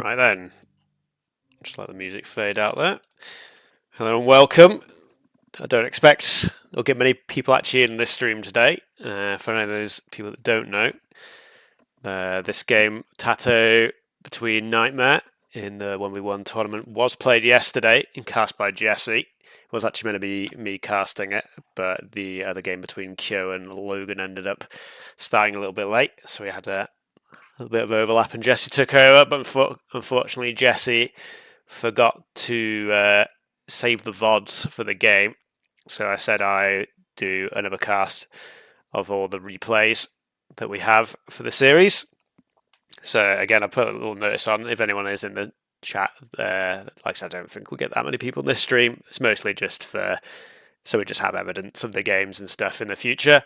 Right then, just let the music fade out there. Hello and welcome. I don't expect there'll get many people actually in this stream today. For any of those people that don't know, this game, TaToH between Nightmare in the 1v1 tournament, was played yesterday and cast by Jesse. It was actually meant to be me casting it, but the other game between Kyo and Logan ended up starting a little bit late, so we had a little bit of overlap and Jesse took over, but unfortunately Jesse forgot to save the VODs for the game, so I said I do another cast of all the replays that we have for the series. So again, I put a little notice on if anyone is in the chat. Like I said, I don't think we'll get that many people in this stream. It's mostly just so we just have evidence of the games and stuff in the future.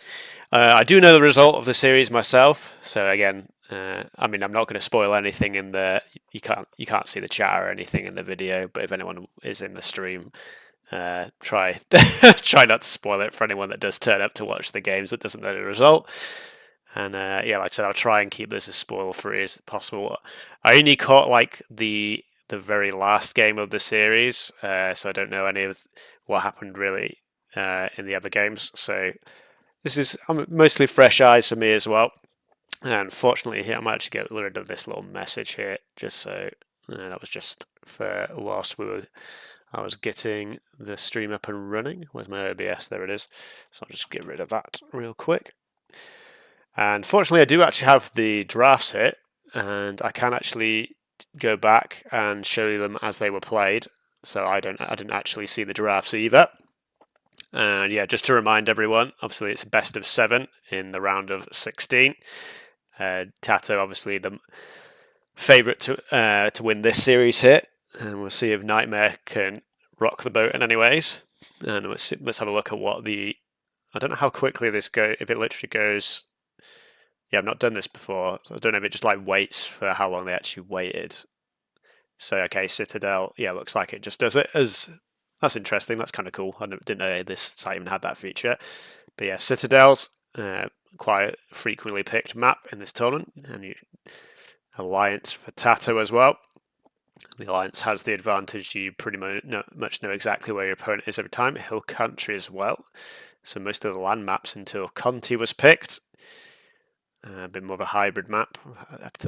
I do know the result of the series myself, so again, I mean, I'm not going to spoil anything in the. You can't see the chat or anything in the video, but if anyone is in the stream, try not to spoil it for anyone that does turn up to watch the games that doesn't know the result. And yeah, like I said, I'll try and keep this as spoil-free as possible. I only caught like the very last game of the series, so I don't know any of what happened really in the other games. So this is mostly fresh eyes for me as well. And fortunately, here I might actually get rid of this little message here, just so that was just for whilst I was getting the stream up and running. Where's my OBS? There it is. So I'll just get rid of that real quick. And fortunately, I do actually have the drafts here, and I can actually go back and show you them as they were played. So I didn't actually see the drafts either. And yeah, just to remind everyone, obviously it's best of 7 in the round of 16. TaToH obviously the favourite to win this series here, and we'll see if Nightmare can rock the boat in any ways. And let's have a look at what I don't know how quickly this goes. If it literally goes, yeah, I've not done this before. So I don't know if it just like waits for how long they actually waited. So okay, Citadel, yeah, looks like it just does it as. That's interesting. That's kind of cool. I didn't know this site even had that feature. But yeah, Citadels. Quite frequently picked map in this tournament, and Alliance for TaToH as well. The Alliance has the advantage, you pretty much know exactly where your opponent is every time. Hill Country as well, so most of the land maps until Conti was picked. A bit more of a hybrid map.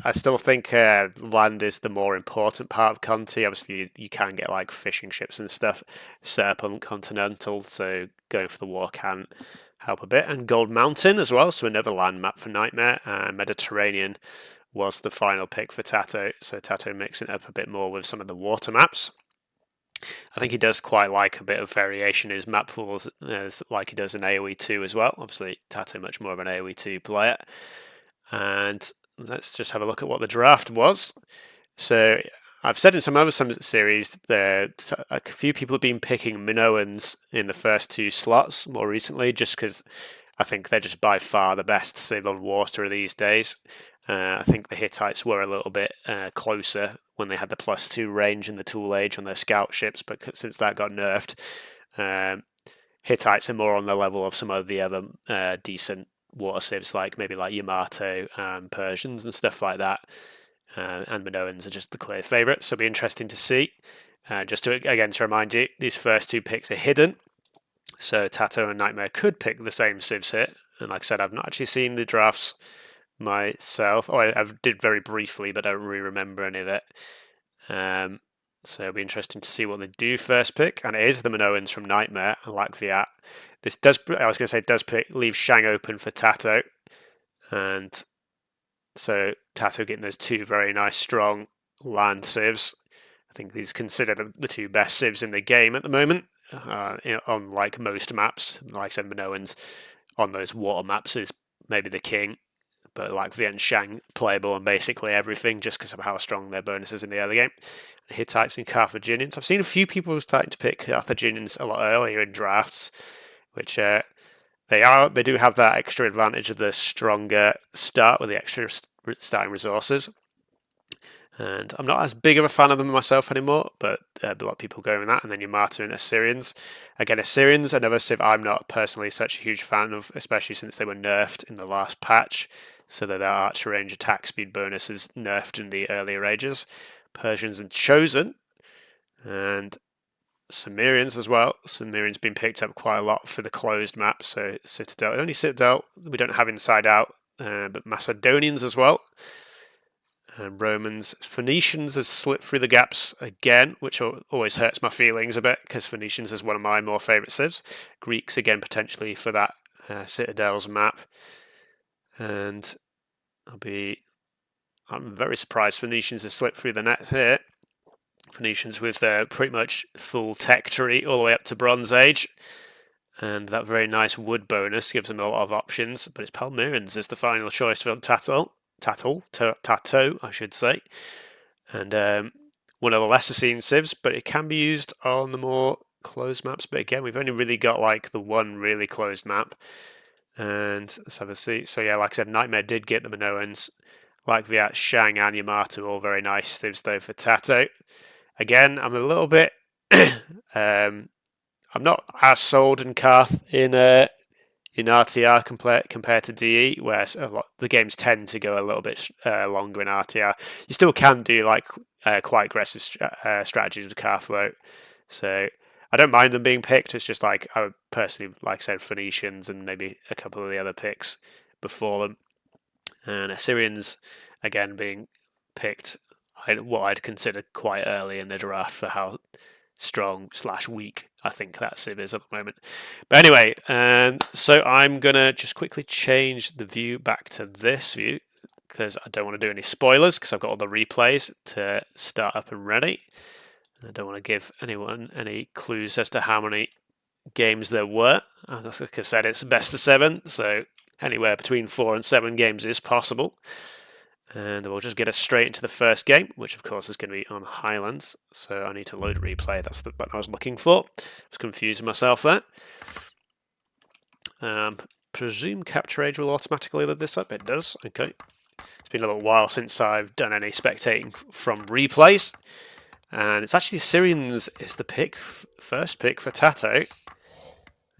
I still think land is the more important part of Conti. Obviously, you can get like fishing ships and stuff set up on Continental, so going for the war can help a bit. And Gold Mountain as well, so another land map for Nightmare. And Mediterranean was the final pick for TaToH, so TaToH mixing it up a bit more with some of the water maps. I think he does quite like a bit of variation in his map pools, like he does in AOE2 as well. Obviously, TaToH much more of an AOE2 player. And let's just have a look at what the draft was. So I've said in some other series that a few people have been picking Minoans in the first 2 slots more recently, just because I think they're just by far the best civ on water these days. I think the Hittites were a little bit closer when they had the +2 range in the Tool Age on their scout ships, but since that got nerfed, Hittites are more on the level of some of the other decent water civs, like maybe like Yamato and Persians and stuff like that. And Minoans are just the clear favourite, so it'll be interesting to see. Just to remind you, these first 2 picks are hidden, so TaToH and Nightmare could pick the same civs here. And like I said, I've not actually seen the drafts myself. I did very briefly, but I don't really remember any of it. So it'll be interesting to see what they do first pick, and it is the Minoans from Nightmare and Lakviat. This does, I was going to say, does leave Shang open for TaToH, and so TaToH getting those 2 very nice, strong land civs. I think these consider the 2 best civs in the game at the moment. On like most maps, like I said, Minoans on those water maps is maybe the king, but like Viet and Shang playable on basically everything just because of how strong their bonuses in the early game. Hittites and Carthaginians. I've seen a few people starting to pick Carthaginians a lot earlier in drafts, which they do have that extra advantage of the stronger start with the extra starting resources. And I'm not as big of a fan of them myself anymore, but a lot of people going with that. And then Yamato and Assyrians. Again, Assyrians, another civ I'm not personally such a huge fan of, especially since they were nerfed in the last patch, so that their archer range attack speed bonus is nerfed in the earlier ages. Persians and Chosen, and Cimmerians as well. Cimmerians been picked up quite a lot for the closed map, so Citadel, only Citadel, we don't have Inside Out, but Macedonians as well. And Romans. Phoenicians have slipped through the gaps again, which always hurts my feelings a bit, because Phoenicians is one of my more favourite civs. Greeks again potentially for that Citadel's map. And I'm very surprised Phoenicians have slipped through the net here. Phoenicians with their pretty much full tech tree all the way up to Bronze Age. And that very nice wood bonus gives them a lot of options. But it's Palmyrans is the final choice for TaToH, I should say. And one of the lesser seen civs, but it can be used on the more closed maps. But again, we've only really got like the one really closed map. And let's have a see. So yeah, like I said, Nightmare did get the Minoans. Like Viat, Shang, and Yamato, all very nice civs though for TaToH. Again, I'm a little bit. I'm not as sold in Karth in RTR compared to DE, where the games tend to go a little bit longer in RTR. You still can do like quite aggressive strategies with Karth though, so I don't mind them being picked. It's just like I would personally, like I said, Phoenicians and maybe a couple of the other picks before them, and Assyrians again being picked. What I'd consider quite early in the draft for how strong/weak I think that civ is at the moment. But anyway, so I'm gonna just quickly change the view back to this view because I don't want to do any spoilers because I've got all the replays to start up and ready. I don't want to give anyone any clues as to how many games there were. Like I said, it's best of 7, so anywhere between 4 and 7 games is possible. And we'll just get us straight into the first game, which of course is going to be on Highlands. So I need to load replay. That's the button I was looking for. I was confusing myself there. Presume Capture Age will automatically load this up. It does. Okay. It's been a little while since I've done any spectating from replays. And it's actually Syrians is the first pick for TaToH.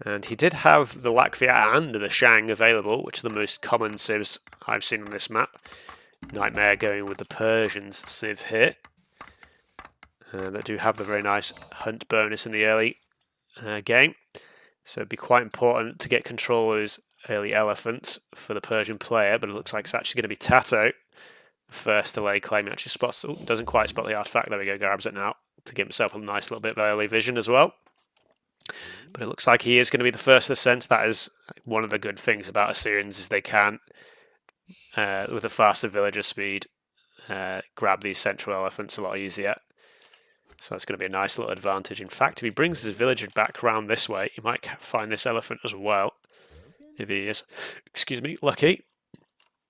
And he did have the Latvia and the Shang available, which are the most common civs I've seen on this map. Nightmare going with the Persians civ here. That do have the very nice hunt bonus in the early game. So it'd be quite important to get control of those early elephants for the Persian player, but it looks like it's actually going to be TaToH. First delay claim, he actually spots, doesn't quite spot the artifact, there we go, grabs it now to give himself a nice little bit of early vision as well. But it looks like he is going to be the first ascent. That is one of the good things about Assyrians is they can, with a faster villager speed, grab these central elephants a lot easier. So that's going to be a nice little advantage. In fact, if he brings his villager back round this way, he might find this elephant as well. If he is, lucky.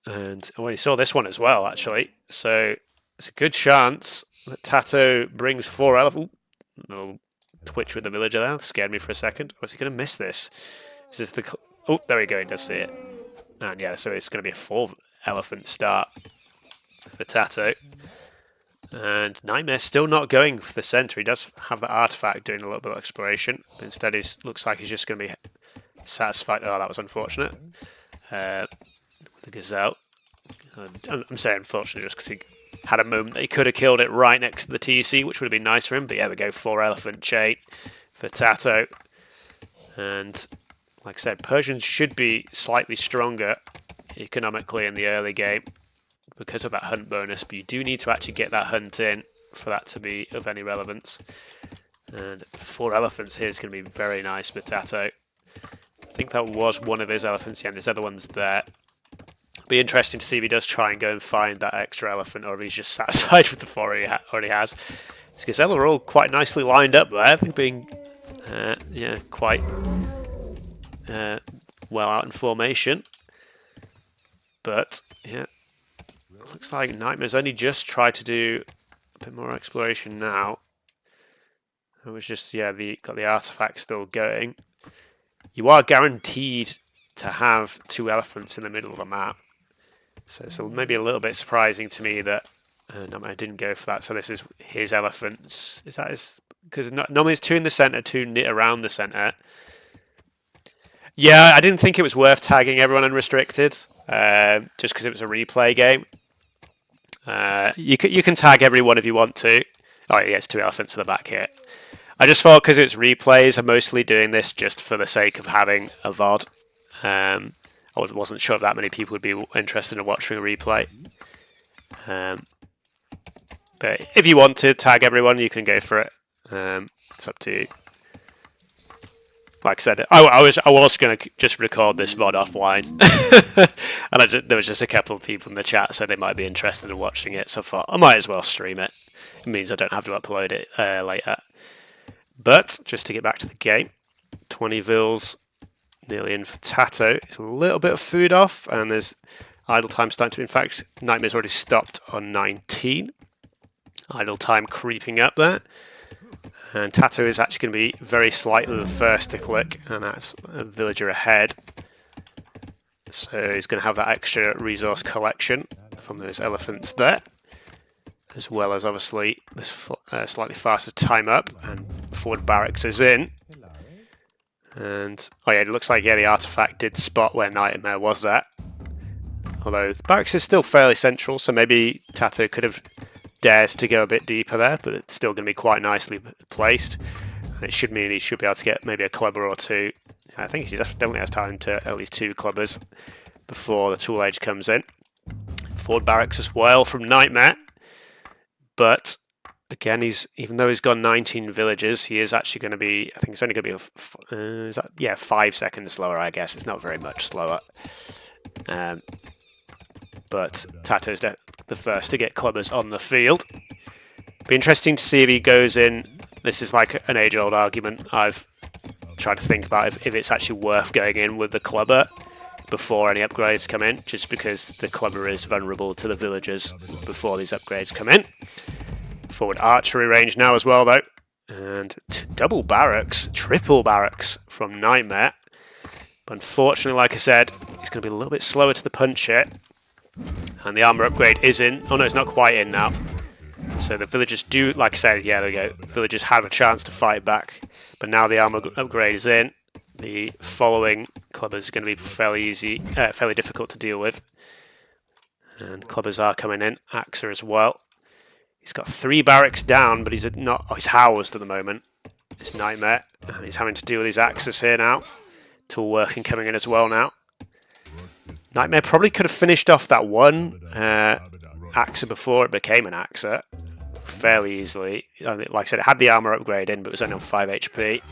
And when he saw this one as well, actually. So it's a good chance that TaToH brings 4 elephants. No twitch with the villager there. Scared me for a second. Was he going to miss this? Is this the... Oh, there we go. He does see it. And yeah, so it's going to be a 4 elephant start for TaToH. And Nightmare's still not going for the centre. He does have the artifact doing a little bit of exploration. But instead, he looks like he's just going to be satisfied. Oh, that was unfortunate. The Gazelle. I'm saying unfortunately just because he had a moment that he could have killed it right next to the TC, which would have been nice for him. But yeah, we go 4 elephant chain for TaToH. And like I said, Persians should be slightly stronger economically in the early game because of that hunt bonus, but you do need to actually get that hunt in for that to be of any relevance. And 4 elephants here is going to be very nice for TaToH. I think that was one of his elephants, yeah, and there's other ones there. It'll be interesting to see if he does try and go and find that extra elephant, or if he's just satisfied with the 4 he already has. These gazelle are all quite nicely lined up there. I think being quite well out in formation. But yeah, looks like Nightmare's only just tried to do a bit more exploration now. It was just, yeah, got the artifact still going. You are guaranteed to have 2 elephants in the middle of the map. So it's maybe a little bit surprising to me that Nightmare didn't go for that. So this is his elephants. Is that his? Because normally it's 2 in the centre, 2 knit around the centre. Yeah, I didn't think it was worth tagging everyone unrestricted, just because it was a replay game. You can tag everyone if you want to. Oh yeah, it's 2 elephants in the back here. I just thought because it's replays, I'm mostly doing this just for the sake of having a VOD. I wasn't sure if that many people would be interested in watching a replay. But if you want to tag everyone, you can go for it. It's up to you. Like I said, I was going to just record this VOD offline, and there was just a couple of people in the chat said they might be interested in watching it. So I thought I might as well stream it. It means I don't have to upload it later. But just to get back to the game, 20 vils nearly in for TaToH. It's a little bit of food off, and there's idle time starting to. In fact, Nightmare's already stopped on 19. Idle time creeping up there. And TaToH is actually going to be very slightly the first to click, and that's a villager ahead. So he's going to have that extra resource collection from those elephants there, as well as obviously this slightly faster time up, and forward barracks is in. And oh yeah, it looks like the artifact did spot where Nightmare was at. Although the barracks is still fairly central, so maybe TaToH could have dares to go a bit deeper there, but it's still going to be quite nicely placed. And it should mean he should be able to get maybe a clubber or two. I think he definitely has time to at least 2 clubbers before the tool age comes in. Forward barracks as well from Nightmare. But again, even though he's gone 19 villages, he is actually going to be, I think it's only going to be 5 seconds slower, I guess. It's not very much slower. But TaToH's the first to get clubbers on the field. Be interesting to see if he goes in. This is like an age-old argument I've tried to think about if it's actually worth going in with the clubber before any upgrades come in, just because the clubber is vulnerable to the villagers before these upgrades come in. Forward archery range now as well though. And double barracks, triple barracks from Nightmare. But unfortunately, like I said, he's going to be a little bit slower to the punch here. And the armor upgrade is in. Oh no, it's not quite in now. So the villagers do, like I said, yeah, there we go. Villagers have a chance to fight back. But now the armor upgrade is in. The following clubbers is going to be fairly difficult to deal with. And clubbers are coming in. Axer as well. He's got 3 barracks down, but he's housed at the moment. It's Nightmare. And he's having to deal with his axes here now. Tool working coming in as well now. Nightmare probably could have finished off that one Axer before it became an Axer fairly easily. Like I said, it had the armor upgrade in, but it was only on 5 HP.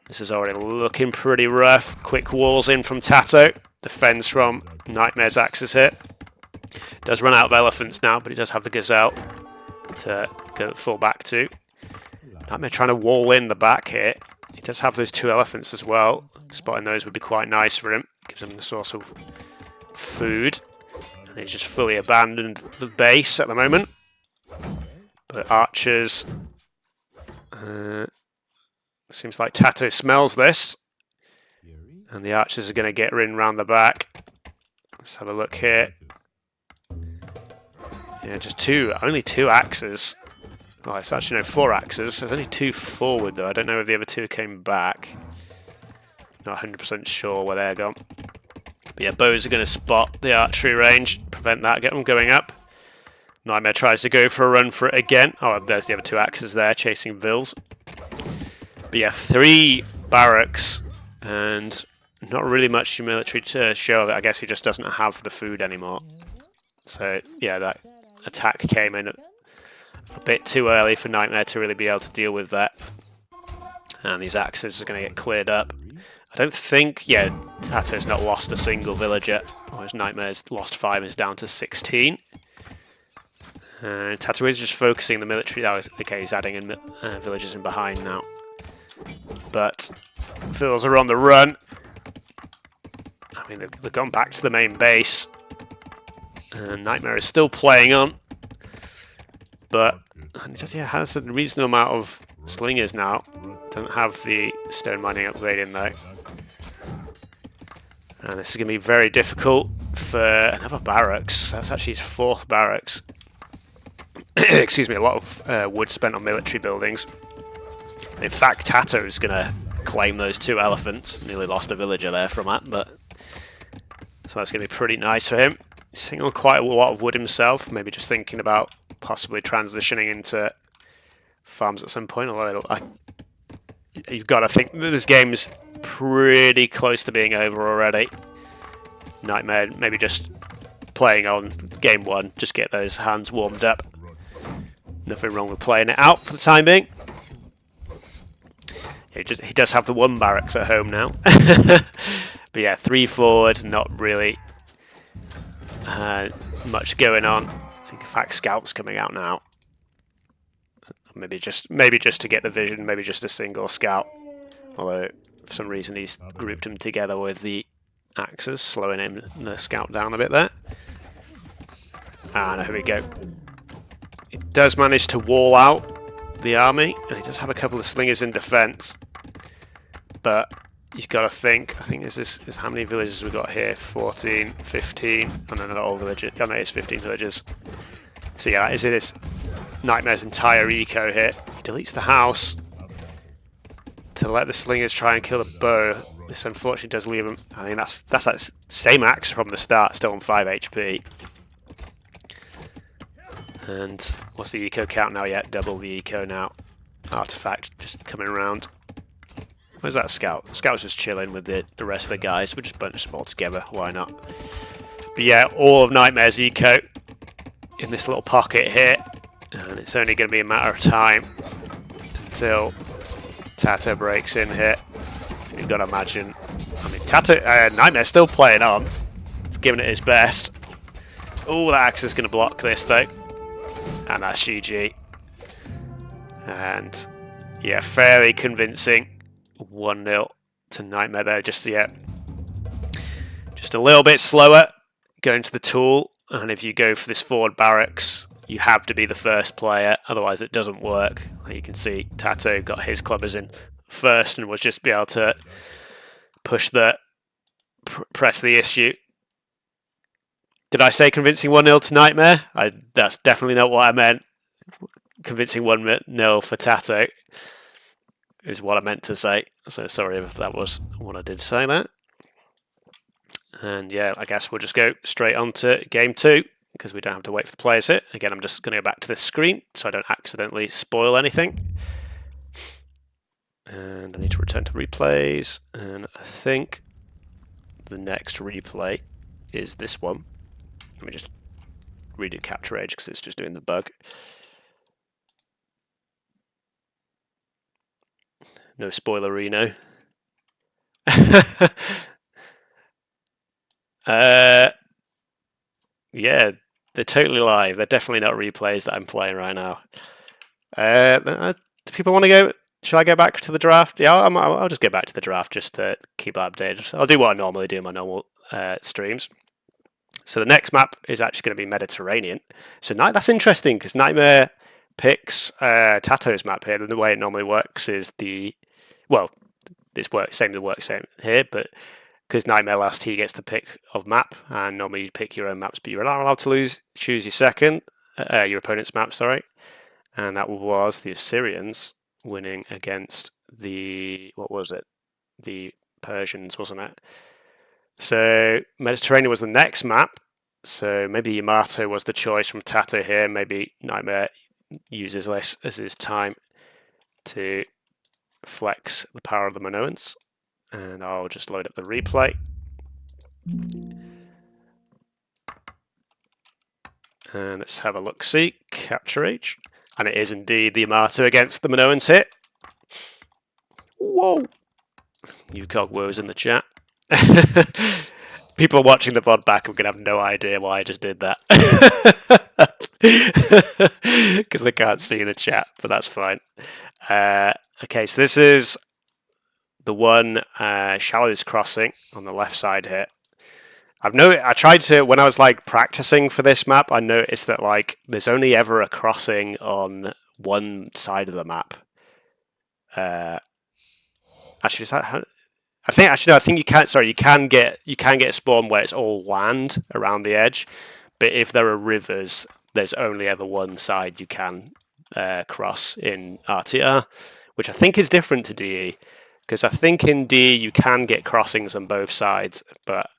This is already looking pretty rough. Quick walls in from TaToH. Defends from Nightmare's Axes here. Does run out of elephants now, but he does have the Gazelle to go fall back to. Nightmare trying to wall in the back here. He does have those 2 elephants as well. Spotting those would be quite nice for him. Gives him the source of food. And he's just fully abandoned the base at the moment. But archers... seems like TaToH smells this. And the archers are going to get in round the back. Let's have a look here. Yeah, just only 2 axes. Oh, it's actually no 4 axes. There's only 2 forward though. I don't know if the other 2 came back. Not 100% sure where they're gone. But yeah, bows are going to spot the archery range, prevent that, get them going up. Nightmare tries to go for a run for it again. Oh, there's the other 2 axes there, chasing Vils. But yeah, 3 barracks, and not really much military to show of it. I guess he just doesn't have the food anymore. So yeah, that attack came in a bit too early for Nightmare to really be able to deal with that. And these axes are going to get cleared up. I don't think, yeah, TaToH's not lost a single villager, whereas Nightmare's lost 5 and is down to 16. TaToH is just focusing the military. Oh, okay, he's adding in villagers in behind now. But Vils are on the run. I mean, they've gone back to the main base. And Nightmare is still playing on. But he just has a reasonable amount of slingers now. Doesn't have the stone mining upgrade in though. And this is going to be very difficult for another barracks. That's actually his 4th barracks. Excuse me, a lot of wood spent on military buildings. In fact, TaToH is going to claim those 2 elephants. Nearly lost a villager there from that, but so that's going to be pretty nice for him. sitting on quite a lot of wood himself, maybe just thinking about possibly transitioning into farms at some point, although you've got to think that this game's pretty close to being over already. Nightmare maybe just playing on game 1, just get those hands warmed up. Nothing wrong with playing it out for the time being. He does have the 1 barracks at home now. But yeah, 3 forward, not really much going on. I think in fact Scout's coming out now. Maybe just to get the vision, maybe just a single Scout. Although for some reason he's grouped them together with the axes, slowing him the Scout down a bit there. And here we go. He does manage to wall out the army, and he does have a couple of slingers in defence. But you've got to think, I think is how many villages we've got here? 14, 15, and then not all villages. Oh no, it's 15 villages. So yeah, is it Nightmare's entire eco here. He deletes the house to let the slingers try and kill the bow. This unfortunately does leave him. I think that's that same axe from the start, still on 5 HP. And what's the eco count now? Yeah, double the eco now. Artifact just coming around. Where's that Scout? Scout's just chilling with the rest of the guys. We'll just bunch them all together. Why not? But yeah, all of Nightmare's eco in this little pocket here. And it's only going to be a matter of time until TaToH breaks in here. You've got to imagine. I mean, Nightmare's still playing on. He's giving it his best. Oh, that axe is going to block this though. And that's GG. And yeah, fairly convincing. 1-0 to Nightmare there. Just a little bit slower going to the tool. And if you go for this forward barracks, you have to be the first player, otherwise it doesn't work. Like you can see, TaToH got his clubbers in first and was just be able to push press the issue. Did I say convincing 1-0 to Nightmare? That's definitely not what I meant. Convincing 1-0 for TaToH is what I meant to say. So sorry if that was what I did say there. And yeah, I guess we'll just go straight on to game 2. Because we don't have to wait for the players here. Again, I'm just going to go back to this screen so I don't accidentally spoil anything. And I need to return to replays. And I think the next replay is this one. Let me just redo capture age because it's just doing the bug. No spoilerino. Yeah, they're totally live. They're definitely not replays that I'm playing right now. Do people want to go? Shall I go back to the draft? Yeah, I'll just go back to the draft just to keep that updated. I'll do what I normally do in my normal streams. So the next map is actually going to be Mediterranean. So that's interesting because Nightmare picks TaToH's map here. And the way it normally works is this works same here, but because Nightmare last, he gets the pick of map, and normally you pick your own maps, but you're not allowed to choose your opponent's map, sorry. And that was the Assyrians winning against the Persians, wasn't it? So Mediterranean was the next map. So maybe Yamato was the choice from TaToH here. Maybe Nightmare uses this as his time to flex the power of the Minoans. And I'll just load up the replay. And let's have a look-see. Capture age. And it is indeed the Yamato against the Minoans here. Whoa! UCOG woes in the chat. People watching the VOD back are going to have no idea why I just did that. Because they can't see the chat, but that's fine. Okay, so this is the one Shallows Crossing on the left side here. I tried to, when I was like practicing for this map, I noticed that like there's only ever a crossing on one side of the map. Actually, is that how? I think you can. Sorry, you can get a spawn where it's all land around the edge, but if there are rivers, there's only ever one side you can cross in RTR, which I think is different to DE, because I think in DE you can get crossings on both sides, but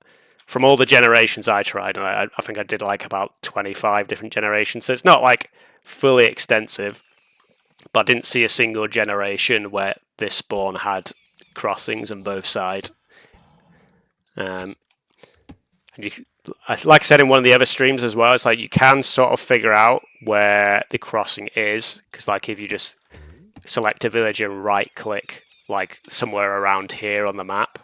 from all the generations I tried, and I think I did like about 25 different generations, so it's not like fully extensive, but I didn't see a single generation where this spawn had crossings on both sides. And like I said in one of the other streams as well, it's like you can sort of figure out where the crossing is, because like if you just select a village and right click like somewhere around here on the map,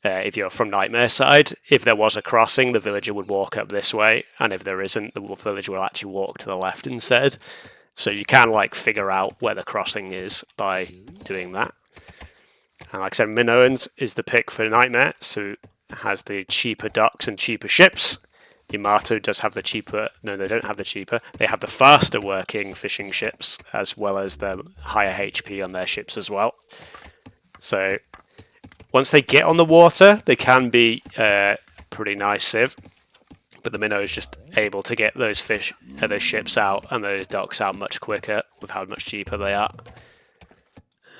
if you're from Nightmare side, if there was a crossing, the villager would walk up this way, and if there isn't, the villager will actually walk to the left instead. So you can like figure out where the crossing is by doing that. And like I said, Minoans is the pick for Nightmare, so it has the cheaper docks and cheaper ships. Yamato does have the cheaper, no, they don't have the cheaper, they have the faster working fishing ships, as well as the higher HP on their ships as well. So once they get on the water, they can be pretty nice civ, but the Minnow is just able to get those those ships out and those docks out much quicker with how much cheaper they are.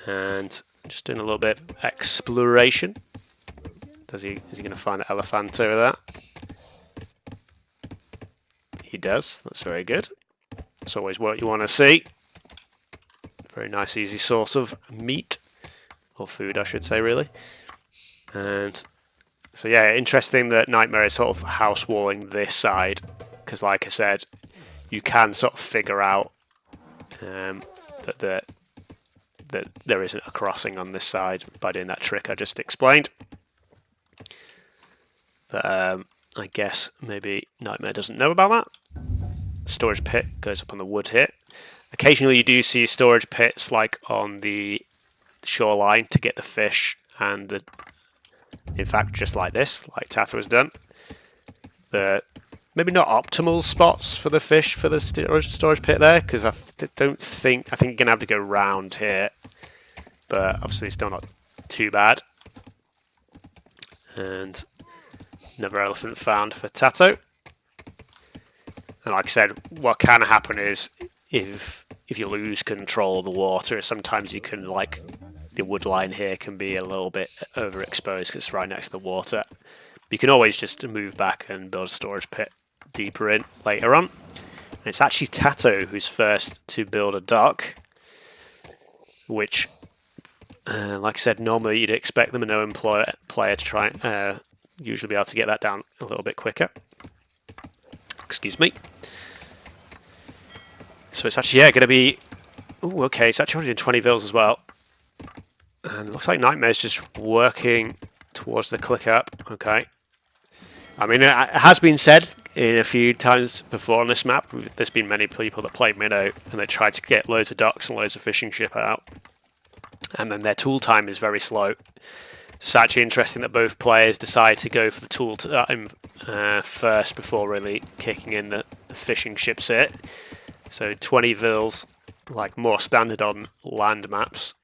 And just doing a little bit of exploration. Is he going to find an elephant over there? He does. That's very good. It's always what you want to see. Very nice, easy source of meat. Or food, I should say, really. And so, yeah, interesting that Nightmare is sort of house walling this side. Because, like I said, you can sort of figure out that there isn't a crossing on this side by doing that trick I just explained. But I guess maybe Nightmare doesn't know about that. Storage pit goes up on the wood here. Occasionally you do see storage pits like on the shoreline to get the fish, and in fact just like this, like TaToH has done. The maybe not optimal spots for the fish for the storage pit there, because I think you're going to have to go round here, but obviously it's still not too bad. And another elephant found for TaToH. And like I said, what can happen is if you lose control of the water, sometimes you can, like, the wood line here can be a little bit overexposed because it's right next to the water. But you can always just move back and build a storage pit deeper in later on. And it's actually TaToH who's first to build a dock, which, like I said, normally you'd expect the Minoan player to try usually be able to get that down a little bit quicker. Excuse me. So it's actually, yeah, going to be... Ooh, okay, it's actually 120 vils as well. And it looks like Nightmare's just working towards the click up. Okay. I mean, it has been said in a few times before on this map, there's been many people that played Minnow and they tried to get loads of docks and loads of fishing ship out. And then their tool time is very slow. It's actually interesting that both players decide to go for the tool time first before really kicking in the fishing ships here. So 20 vils, like more standard on land maps,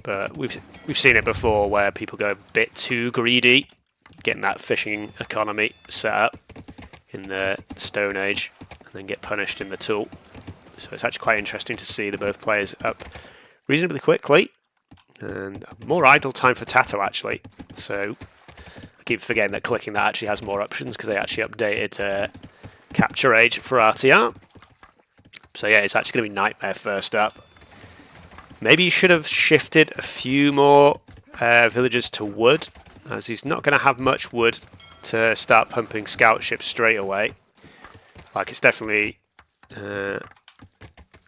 but we've seen it before where people go a bit too greedy, getting that fishing economy set up in the Stone Age, and then get punished in the tool. So it's actually quite interesting to see the both players up reasonably quickly. And more idle time for TaToH actually. So I keep forgetting that clicking that actually has more options because they actually updated capture age for RTR. So yeah, it's actually going to be Nightmare first up. Maybe you should have shifted a few more villagers to wood, as he's not going to have much wood to start pumping scout ships straight away. Like it's definitely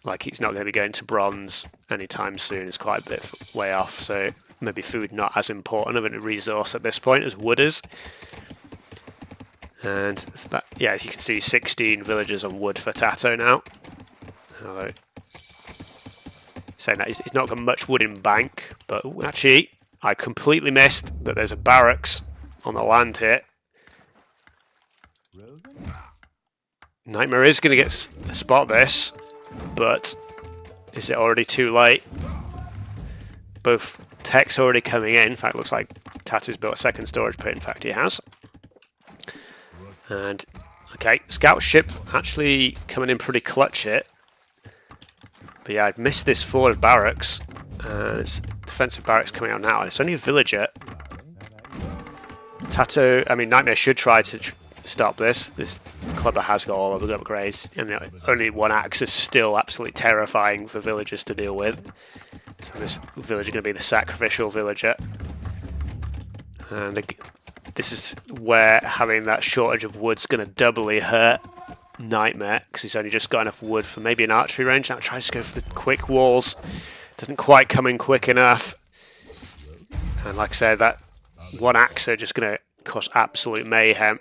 like he's not going to be going to bronze anytime soon. It's quite a bit way off, so maybe food not as important of a resource at this point as wood is. And that, yeah, as you can see, 16 villagers on wood for TaToH now. Although, saying that he's not got much wood in bank, but actually I completely missed that there's a barracks on the land here. Nightmare is going to get spot this, but is it already too late? Both techs already coming in. In fact, it looks like TaToH's built a second storage pit. In fact, he has. And okay, scout ship actually coming in pretty clutch here. But yeah, I've missed this forward barracks. It's defensive barracks coming out now, and it's only a villager. TaToH, I mean, Nightmare should try to stop this. This clubber has got all of the upgrades, and only one axe is still absolutely terrifying for villagers to deal with. So this villager is going to be the sacrificial villager. And this is where having that shortage of wood's going to doubly hurt Nightmare, because he's only just got enough wood for maybe an archery range. Now tries to go for the quick walls. Doesn't quite come in quick enough. And like I said, that one axe are just going to cause absolute mayhem.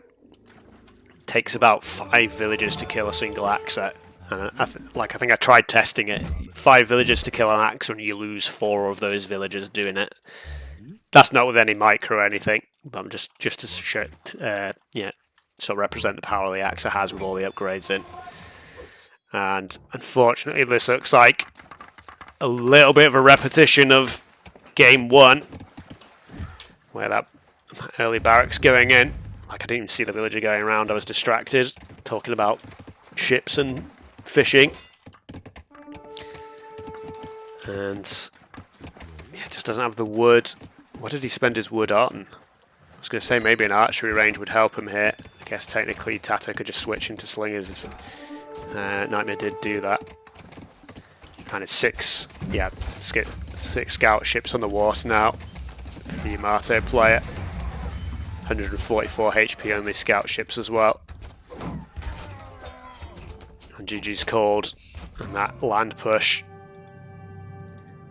Takes about 5 villagers to kill a single axer. And I think I tried testing it. 5 villagers to kill an axer, and you lose 4 of those villagers doing it. That's not with any micro or anything, but I'm just to show, so represent the power the axer has with all the upgrades in. And unfortunately, this looks like a little bit of a repetition of game 1, where that early barracks going in. Like, I didn't even see the villager going around. I was distracted talking about ships and fishing. And yeah, just doesn't have the wood. What did he spend his wood on? I was going to say maybe an archery range would help him here. I guess technically TaToH could just switch into slingers if Nightmare did do that. And it's 6 scout ships on the water now for the Yamato player. 144 HP only scout ships as well. And GG's called, and that land push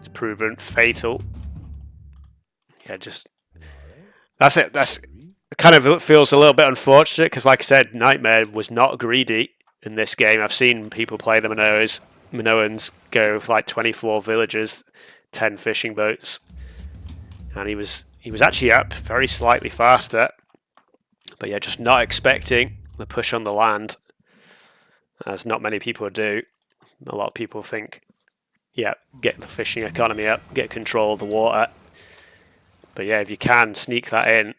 is proven fatal. Yeah, just that's it. That's kind of feels a little bit unfortunate because, like I said, Nightmare was not greedy in this game. I've seen people play the Minoans go with like 24 villagers, 10 fishing boats, and he was actually up very slightly faster. But yeah, just not expecting the push on the land, as not many people do. A lot of people think, yeah, get the fishing economy up, get control of the water. But yeah, if you can sneak that in,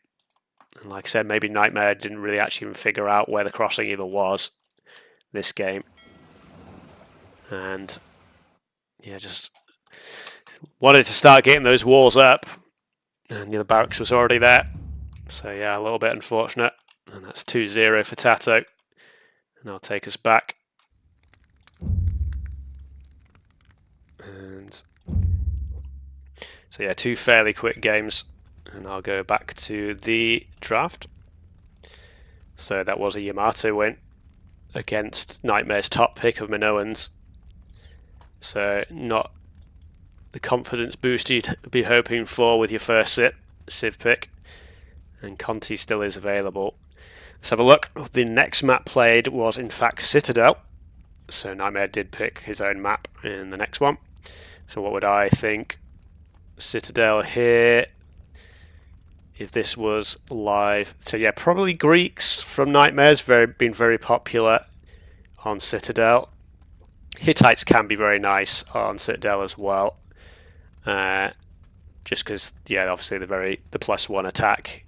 and like I said, maybe Nightmare didn't really actually even figure out where the crossing even was this game. And yeah, just wanted to start getting those walls up, and the barracks was already there. So yeah, a little bit unfortunate. And that's 2-0 for TaToH. And I'll take us back. And so yeah, 2 fairly quick games, and I'll go back to the draft. So that was a Yamato win against Nightmare's top pick of Minoans. So not the confidence boost you'd be hoping for with your first Civ pick. And Conti still is available. Let's have a look. The next map played was in fact Citadel. So Nightmare did pick his own map in the next one. So what would I think? Citadel here. If this was live. So yeah, probably Greeks from Nightmare's been very popular on Citadel. Hittites can be very nice on Citadel as well. Just because, yeah, obviously the +1 attack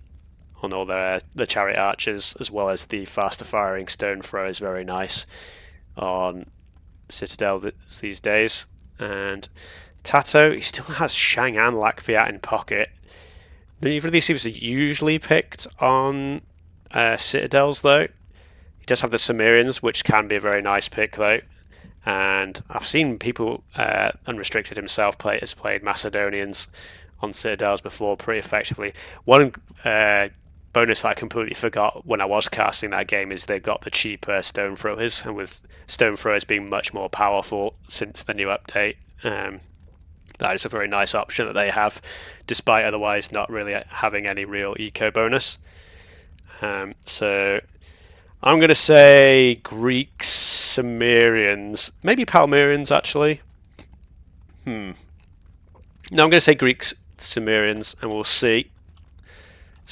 on all the chariot archers, as well as the faster firing stone throw is very nice on Citadel these days. And TaToH, he still has Shang and Lakviat in pocket. Neither of these seems are usually picked on Citadels though. He does have the Cimmerians, which can be a very nice pick though. And I've seen people, Unrestricted himself has played Macedonians on Citadels before pretty effectively. One bonus I completely forgot when I was casting that game is they've got the cheaper stone throwers, and with stone throwers being much more powerful since the new update, that is a very nice option that they have, despite otherwise not really having any real eco bonus. So I'm going to say Greeks, Cimmerians, maybe Palmyrians actually. No, I'm going to say Greeks, Cimmerians, and we'll see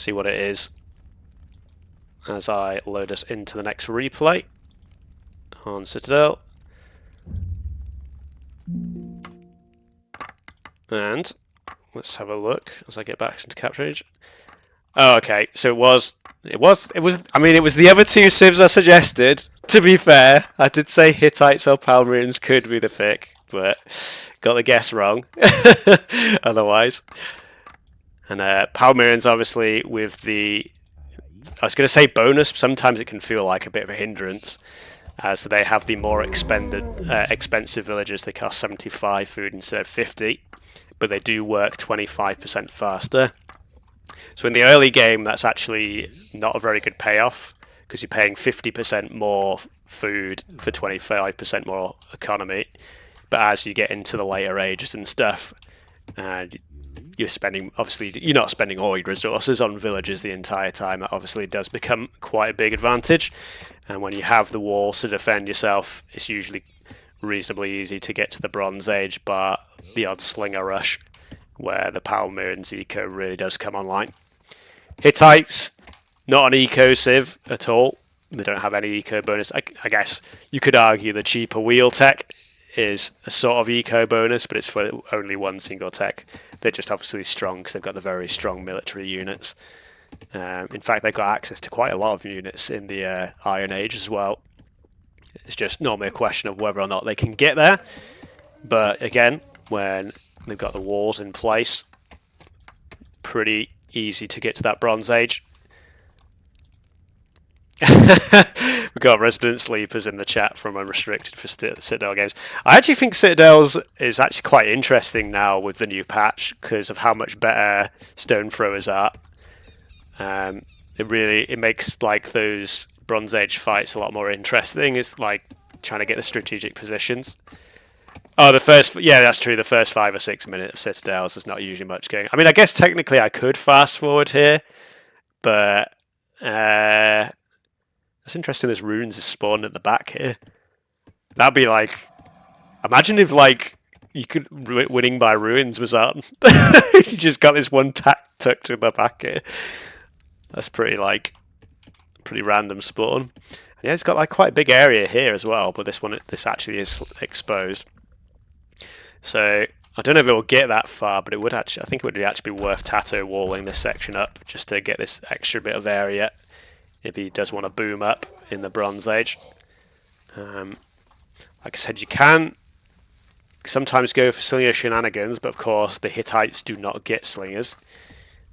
what it is as I load us into the next replay on Citadel. And let's have a look as I get back into Cap Range. Oh, okay. So it was. I mean, it was the other 2 civs I suggested. To be fair, I did say Hittites or Palmyrians could be the pick, but got the guess wrong. Otherwise, and Palmyrians obviously with the I was going to say bonus, sometimes it can feel like a bit of a hindrance, as they have the more expensive villagers. They cost 75 food instead of 50, but they do work 25% faster. So in the early game, that's actually not a very good payoff, because you're paying 50% more food for 25% more economy. But as you get into the later ages and stuff, and you're spending, obviously, you're not spending all your resources on villagers the entire time. That obviously does become quite a big advantage. And when you have the walls to defend yourself, it's usually reasonably easy to get to the Bronze Age, bar the odd slinger rush, where the Palmyrion's eco really does come online. Hittites, not an eco civ at all. They don't have any eco bonus. I guess you could argue the cheaper wheel tech is a sort of eco bonus, but it's for only one single tech. They're just obviously strong because they've got the very strong military units. In fact, they've got access to quite a lot of units in the Iron Age as well. It's just normally a question of whether or not they can get there. But again, when they've got the walls in place, pretty easy to get to that Bronze Age. We've got Resident Sleepers in the chat from Unrestricted for Citadel games. I actually think Citadels is actually quite interesting now with the new patch because of how much better stone throwers are. It makes like those Bronze Age fights a lot more interesting. It's like trying to get the strategic positions. Oh, that's true. The first 5 or 6 minutes of Citadels, there's not usually much going. I mean, I guess technically I could fast forward here, but it's interesting. There's runes spawned at the back here. That'd be like, imagine if like you could winning by ruins was on. You just got this one tucked in the back here. That's pretty random spawn. And yeah, it's got like quite a big area here as well, but this actually is exposed. So I don't know if it will get that far, but I think it would actually be worth TaToH walling this section up just to get this extra bit of area if he does want to boom up in the Bronze Age. Like I said, you can sometimes go for slinger shenanigans, but of course the Hittites do not get slingers.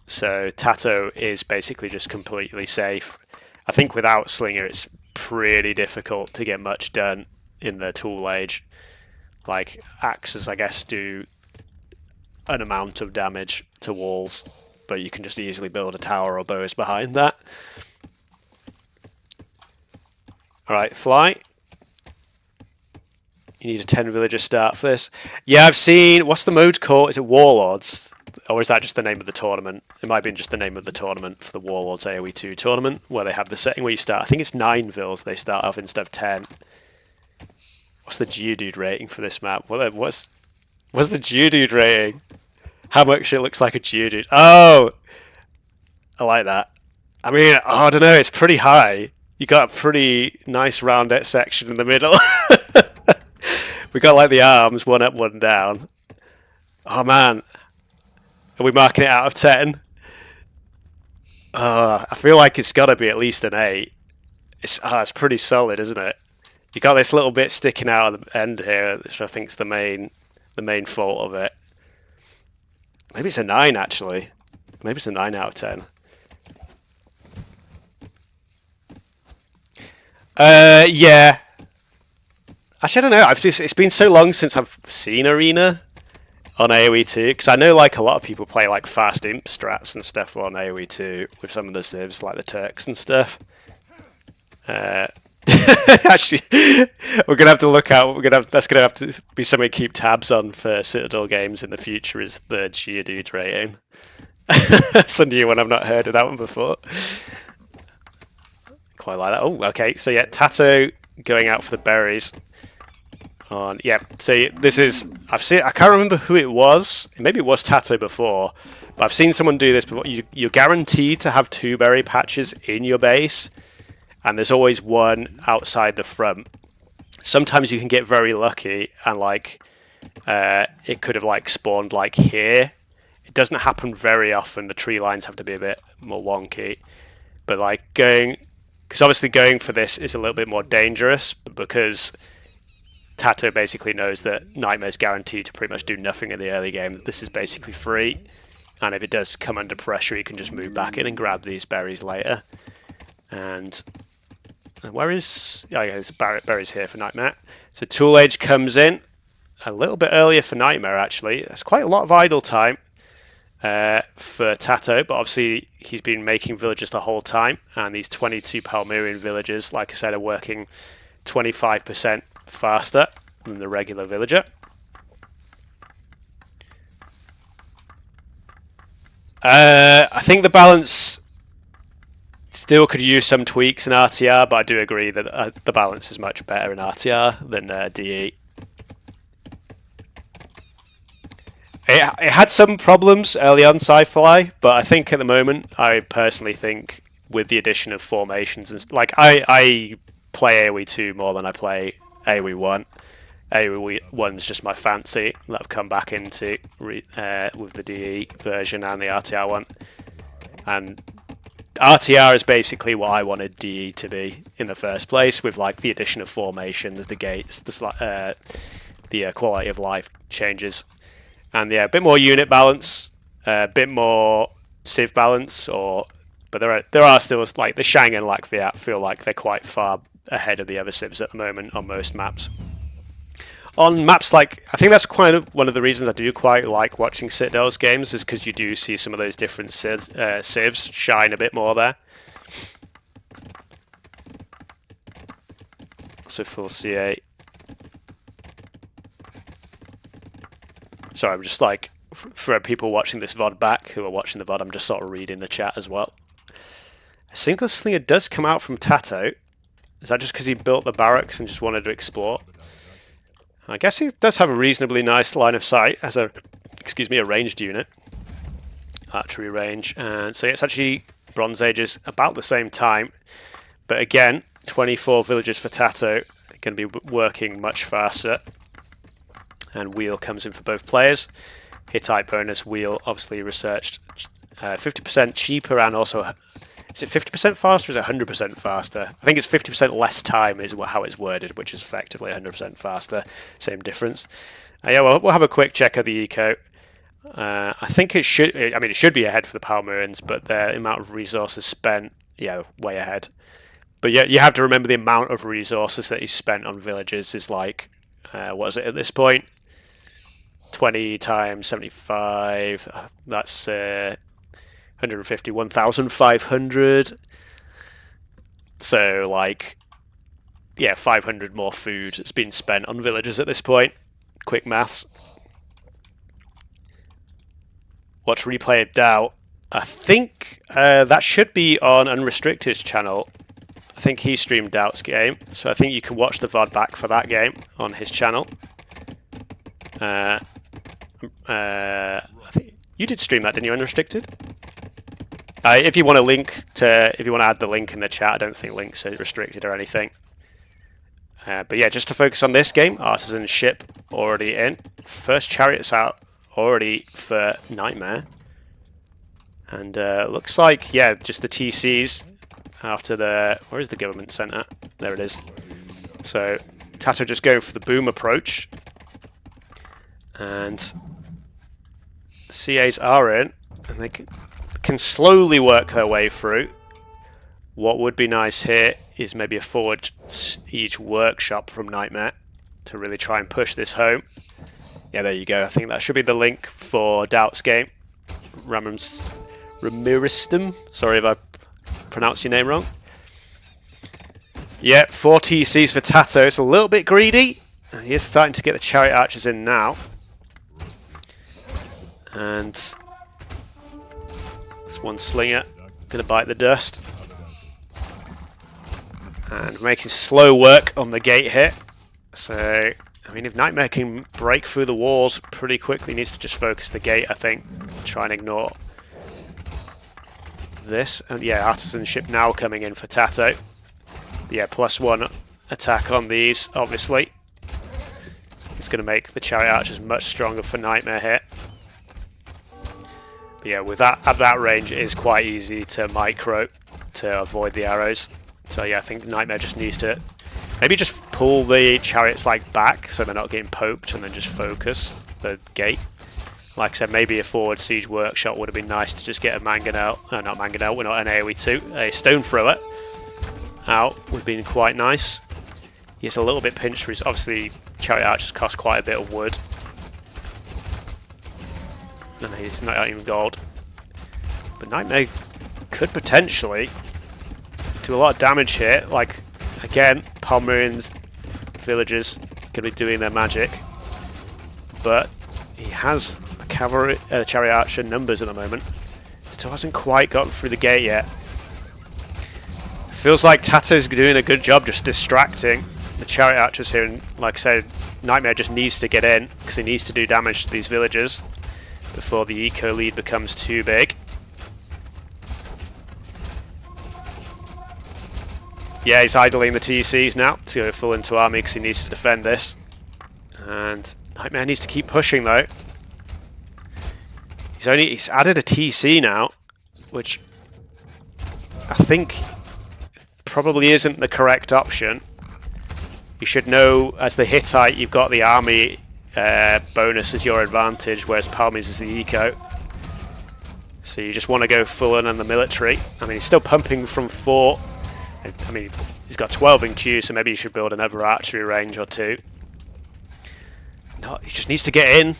So TaToH is basically just completely safe. I think without slinger it's pretty difficult to get much done in the Tool Age. Like axes, I guess, do an amount of damage to walls, but you can just easily build a tower or bows behind that. Alright, fly. You need a 10 villager start for this. Yeah, I've seen... What's the mode called? Is it Warlords? Or is that just the name of the tournament? It might have been just the name of the tournament for the Warlords AOE2 tournament, where they have the setting where you start... I think it's 9 vills they start off instead of 10. What's the Geodude rating for this map? What's the Geodude rating? How much it looks like a Geodude. Oh! I like that. I mean, I don't know, it's pretty high. You got a pretty nice roundette section in the middle. We got like the arms, one up, one down. Oh man. Are we marking it out of 10? I feel like it's got to be at least an 8. It's pretty solid, isn't it? You got this little bit sticking out at the end here, which I think is the main fault of it. Maybe it's a 9 actually. Maybe it's a 9 out of 10. Yeah. Actually, I don't know. It's been so long since I've seen Arena on AOE2, because I know like a lot of people play like fast imp strats and stuff on AOE2 with some of the civs, like the Turks and stuff. Actually, we're gonna have to look out. That's gonna have to be something to keep tabs on for Citadel games in the future. Is the Geodude rating? It's a new one. I've not heard of that one before. Quite like that. Oh, okay. So yeah, TaToH going out for the berries. Yeah. So this is. I can't remember who it was. Maybe it was TaToH before, but I've seen someone do this before. You're guaranteed to have 2 berry patches in your base. And there's always one outside the front. Sometimes you can get very lucky and like it could have like spawned like here. It doesn't happen very often. The tree lines have to be a bit more wonky. But like because obviously going for this is a little bit more dangerous because TaToH basically knows that Nightmare's guaranteed to pretty much do nothing in the early game. This is basically free. And if it does come under pressure, he can just move back in and grab these berries later. And where is... Oh yeah, there's berries here for Nightmare. So Tool Age comes in a little bit earlier for Nightmare, actually. That's quite a lot of idle time for TaToH, but obviously he's been making villagers the whole time, and these 22 Palmyrian villagers, like I said, are working 25% faster than the regular villager. I think the balance still could use some tweaks in RTR, but I do agree that the balance is much better in RTR than DE. It had some problems early on Sci-Fi, but I think at the moment, I personally think with the addition of formations, and like I play AOE2 more than I play AOE1. AOE1 is just my fancy that I've come back into with the DE version and the RTR one. And RTR is basically what I wanted DE to be in the first place, with like the addition of formations, the gates, the quality of life changes. And yeah, a bit more unit balance, a bit more civ balance, but there are still, like the Shang and Lakviat feel like they're quite far ahead of the other civs at the moment on most maps. On maps like, I think that's quite one of the reasons I do quite like watching Citadel's games, is because you do see some of those different civs shine a bit more there. So full CA. Sorry, I'm just like, for people watching this VOD back, who are watching the VOD, I'm just sort of reading the chat as well. A single slinger does come out from TaToH. Is that just because he built the barracks and just wanted to explore? I guess he does have a reasonably nice line of sight as a ranged unit. Archery range. And so it's actually Bronze Ages about the same time. But again, 24 villagers for TaToH. They're going to be working much faster. And wheel comes in for both players. Hittite bonus, wheel obviously researched 50% cheaper, and also, is it 50% faster or is it 100% faster? I think it's 50% less time is how it's worded, which is effectively 100% faster. Same difference. Yeah, well, we'll have a quick check of the eco. I think it should, it should be ahead for the Palmyrians, but the amount of resources spent, yeah, way ahead. But yeah, you have to remember the amount of resources that he spent on villages is like, what is it at this point? 20 times 75, that's 150, 1,500. So, like, yeah, 500 more food has been spent on villagers at this point. Quick maths. Watch replay of Doubt. I think that should be on Unrestricted's channel. I think he streamed Doubt's game, so I think you can watch the VOD back for that game on his channel. I think you did stream that, didn't you, Unrestricted? If you want to add the link in the chat, I don't think links are restricted or anything. But yeah, just to focus on this game, Artisan ship already in. First chariots out already for Nightmare. And looks like, yeah, just the TCs after the... Where is the government centre? There it is. So TaToH just going for the boom approach. And CAs are in, and they can slowly work their way through. What would be nice here is maybe a forward siege workshop from Nightmare to really try and push this home. Yeah, there you go. I think that should be the link for Doubt's game. Ramiristum. Sorry if I pronounced your name wrong. Yeah, 4 TCs for TaToH. It's a little bit greedy. He is starting to get the chariot archers in now. And this one slinger going to bite the dust. And making slow work on the gate here. So, I mean, if Nightmare can break through the walls pretty quickly, he needs to just focus the gate, I think. Try and ignore this. And yeah, Artisan ship now coming in for TaToH. Yeah, +1 attack on these, obviously. It's going to make the chariot archers much stronger for Nightmare here. But yeah, with that at that range, it is quite easy to micro to avoid the arrows. So yeah, I think Nightmare just needs to maybe just pull the chariots like back so they're not getting poked, and then just focus the gate. Like I said, maybe a forward siege workshop would have been nice to just get a mangonel. No, not mangonel. We're not an AOE2. A stone thrower out would have been quite nice. He's a little bit pinched. Obviously, chariot archers cost quite a bit of wood. And he's not even gold. But Nightmare could potentially do a lot of damage here. Like, again, Palmyrean villagers going to be doing their magic. But he has the cavalry, chariot archer numbers at the moment. Still hasn't quite gotten through the gate yet. Feels like TaToH's doing a good job just distracting the chariot archers here. And like I said, Nightmare just needs to get in because he needs to do damage to these villagers before the eco lead becomes too big. Yeah, he's idling the TCs now to go full into army because he needs to defend this. And Nightmare needs to keep pushing though. He's added a TC now, which I think probably isn't the correct option. You should know as the Hittite you've got the army bonus as your advantage, whereas Palmy's is the eco. So you just want to go full in on the military. I mean, he's still pumping from 4. I mean, he's got 12 in queue, so maybe you should build another archery range or 2. No, he just needs to get in,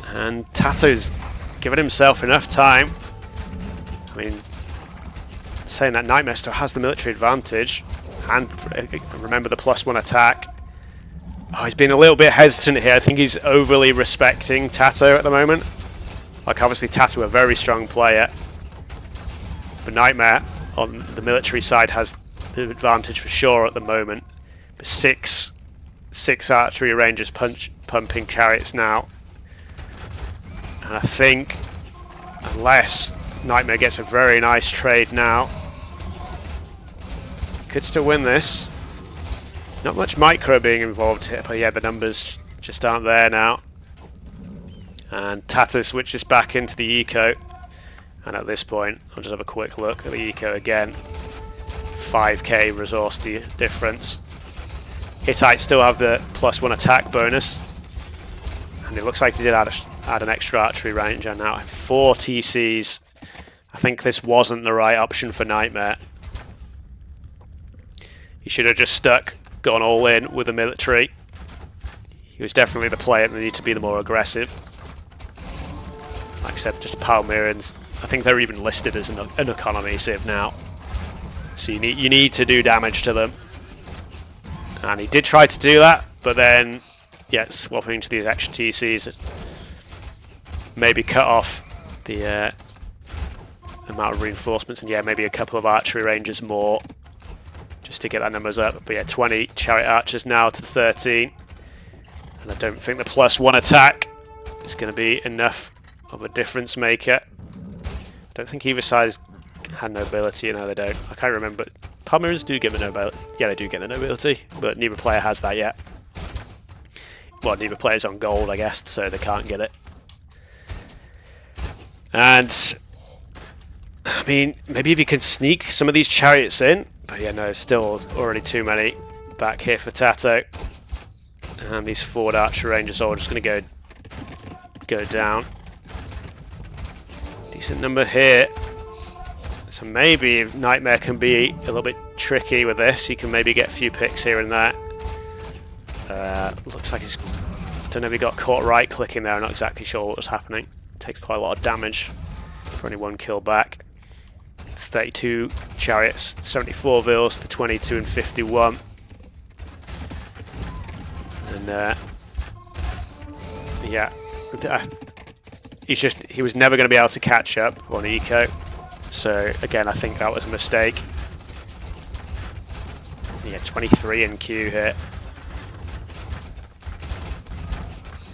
and TaToH's given himself enough time. I mean, saying that Nightmare still has the military advantage, and remember the +1 attack. Oh, he's been a little bit hesitant here. I think he's overly respecting TaToH at the moment. Like, obviously TaToH a very strong player, but Nightmare on the military side has the advantage for sure at the moment. But six archery rangers pumping chariots now. And I think, unless Nightmare gets a very nice trade now, he could still win this. Not much micro being involved here, but yeah, the numbers just aren't there now. And TaToH switches back into the eco. And at this point, I'll just have a quick look at the eco again. 5k resource difference. Hittites still have the +1 attack bonus. And it looks like they did add an extra archery range and now 4 TCs. I think this wasn't the right option for Nightmare. He should have just gone all in with the military. He was definitely the player that needed to be the more aggressive. Like I said, just Palmyreans. I think they're even listed as an economy civ now. So you need to do damage to them. And he did try to do that, but then, yeah, swapping into these extra TCs maybe cut off the amount of reinforcements, and yeah, maybe a couple of archery ranges more just to get that numbers up. But yeah, 20 chariot archers now to 13. And I don't think the +1 attack is going to be enough of a difference maker. I don't think either side had nobility. No, they don't. I can't remember. Palmyreans do get the nobility. Yeah, they do get the nobility, but neither player has that yet. Well, neither player's on gold, I guess, so they can't get it. And I mean, maybe if you can sneak some of these chariots in, but yeah, no, still already too many back here for TaToH. And these forward archer rangers are just going to go down. Decent number here. So maybe if Nightmare can be a little bit tricky with this, he can maybe get a few picks here and there. Looks like he's, I don't know if he got caught right clicking there, I'm not exactly sure what was happening. Takes quite a lot of damage for only 1 kill back. 32 chariots, 74 vills to 22 and 51. And yeah, he was never going to be able to catch up on eco. So again, I think that was a mistake. Yeah, 23 in queue here.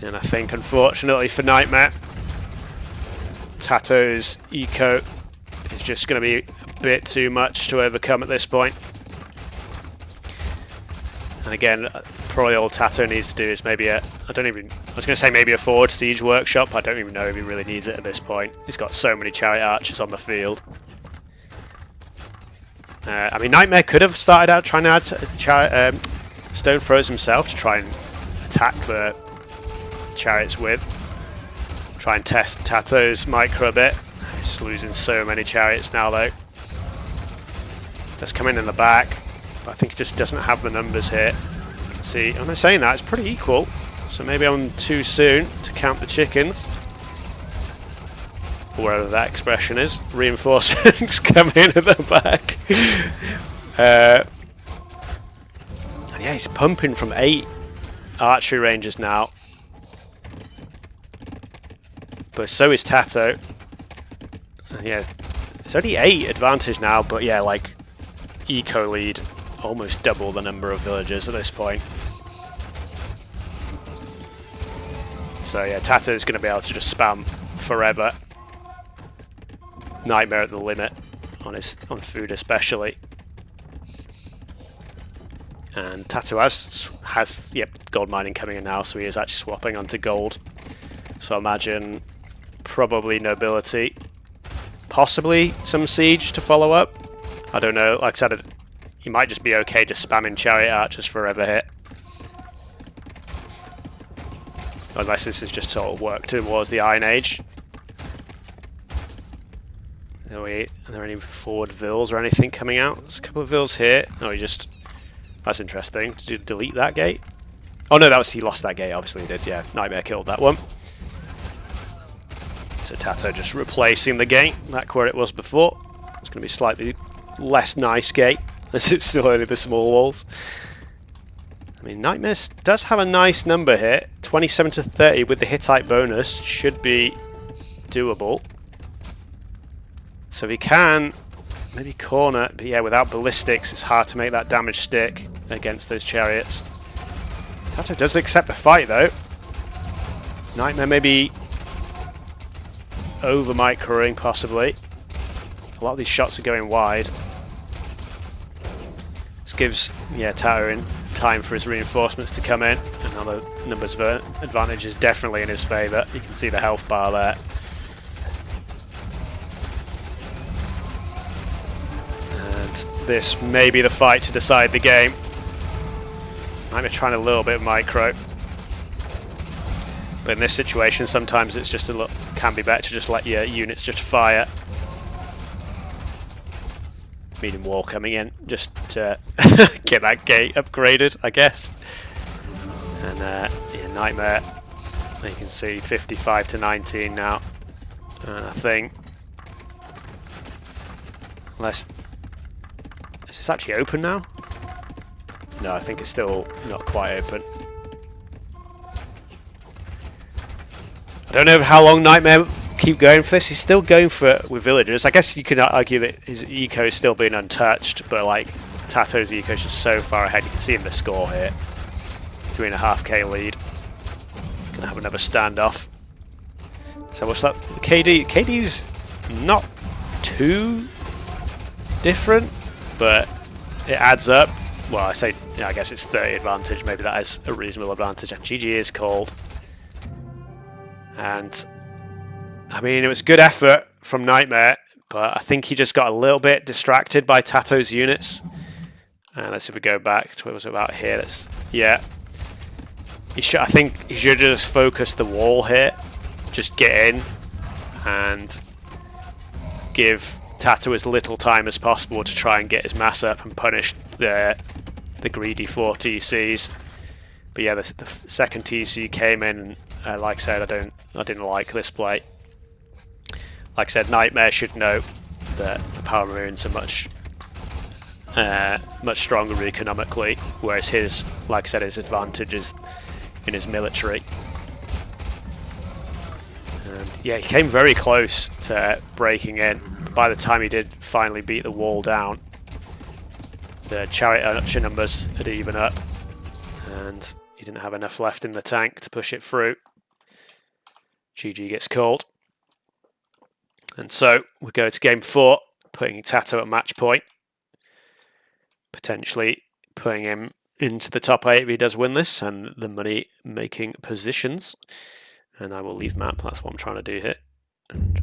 And I think, unfortunately for Nightmare, TaToH's eco is just going to be a bit too much to overcome at this point. And again, probably all TaToH needs to do is maybe I was going to say maybe a forward siege workshop. I don't even know if he really needs it at this point. He's got so many chariot archers on the field. I mean, Nightmare could have started out trying to add stone throws himself to try and attack the chariots with. Try and test TaToH's micro a bit. He's losing so many chariots now though. Just come in the back. I think he just doesn't have the numbers here. You can see, I'm not saying that, it's pretty equal. So maybe I'm too soon to count the chickens. Or wherever that expression is. Reinforcements come in at the back. And yeah, he's pumping from 8 archery ranges now. But so is TaToH. Yeah, it's only 8 advantage now, but yeah, like eco lead almost double the number of villagers at this point. So yeah, TaToH is going to be able to just spam forever. Nightmare at the limit on food especially. And TaToH has gold mining coming in now, so he is actually swapping onto gold. So I imagine probably nobility, possibly some siege to follow up. I don't know. Like I said, he might just be okay just spamming chariot archers forever hit. Unless this is just sort of work towards the Iron Age. Are there any forward vills or anything coming out? There's a couple of vills here. Oh, he just... That's interesting. Did you delete that gate? Oh no, he lost that gate, obviously he did, yeah. Nightmare killed that one. So TaToH just replacing the gate back where it was before. It's going to be slightly less nice gate, as it's still only the small walls. I mean, Nightmare does have a nice number here. 27 to 30 with the Hittite bonus should be doable. So he can maybe corner, but yeah, without ballistics, it's hard to make that damage stick against those chariots. TaToH does accept the fight, though. Nightmare maybe over microing, possibly. A lot of these shots are going wide. This gives, yeah, TaToH time for his reinforcements to come in. And now the numbers advantage is definitely in his favour. You can see the health bar there. This may be the fight to decide the game. I'm trying a little bit of micro. But in this situation, sometimes it's just can be better to just let your units just fire. Medium wall coming in, just to get that gate upgraded, I guess. And yeah, Nightmare, you can see 55 to 19 now. And I think, unless... Is this actually open now? No, I think it's still not quite open. I don't know how long Nightmare keep going for this. He's still going for it with villagers. I guess you could argue that his eco is still being untouched, but like TaToH's eco is just so far ahead. You can see in the score here. 3.5k lead. Gonna have another standoff. So what's that? KD's not too different, but it adds up. Well, I say, yeah, I guess it's 30 advantage. Maybe that is a reasonable advantage. And GG is called. And I mean, it was good effort from Nightmare, but I think he just got a little bit distracted by TaToH's units. And let's see if we go back to what it was about here. Yeah. I think he should just focus the wall here. Just get in and give TaToH as little time as possible to try and get his mass up and punish the greedy 4 TCs. But yeah, the second TC came in, and like I said, I didn't like this play. Like I said, Nightmare should know that the Power Marines are much stronger economically, whereas his, like I said, his advantage is in his military. And yeah, he came very close to breaking in. By the time he did finally beat the wall down, the chariot archer numbers had even up, and he didn't have enough left in the tank to push it through. GG gets called. And so we go to game 4, putting TaToH at match point. Potentially putting him into the top 8 if he does win this, and the money making positions. And I will leave map, that's what I'm trying to do here. And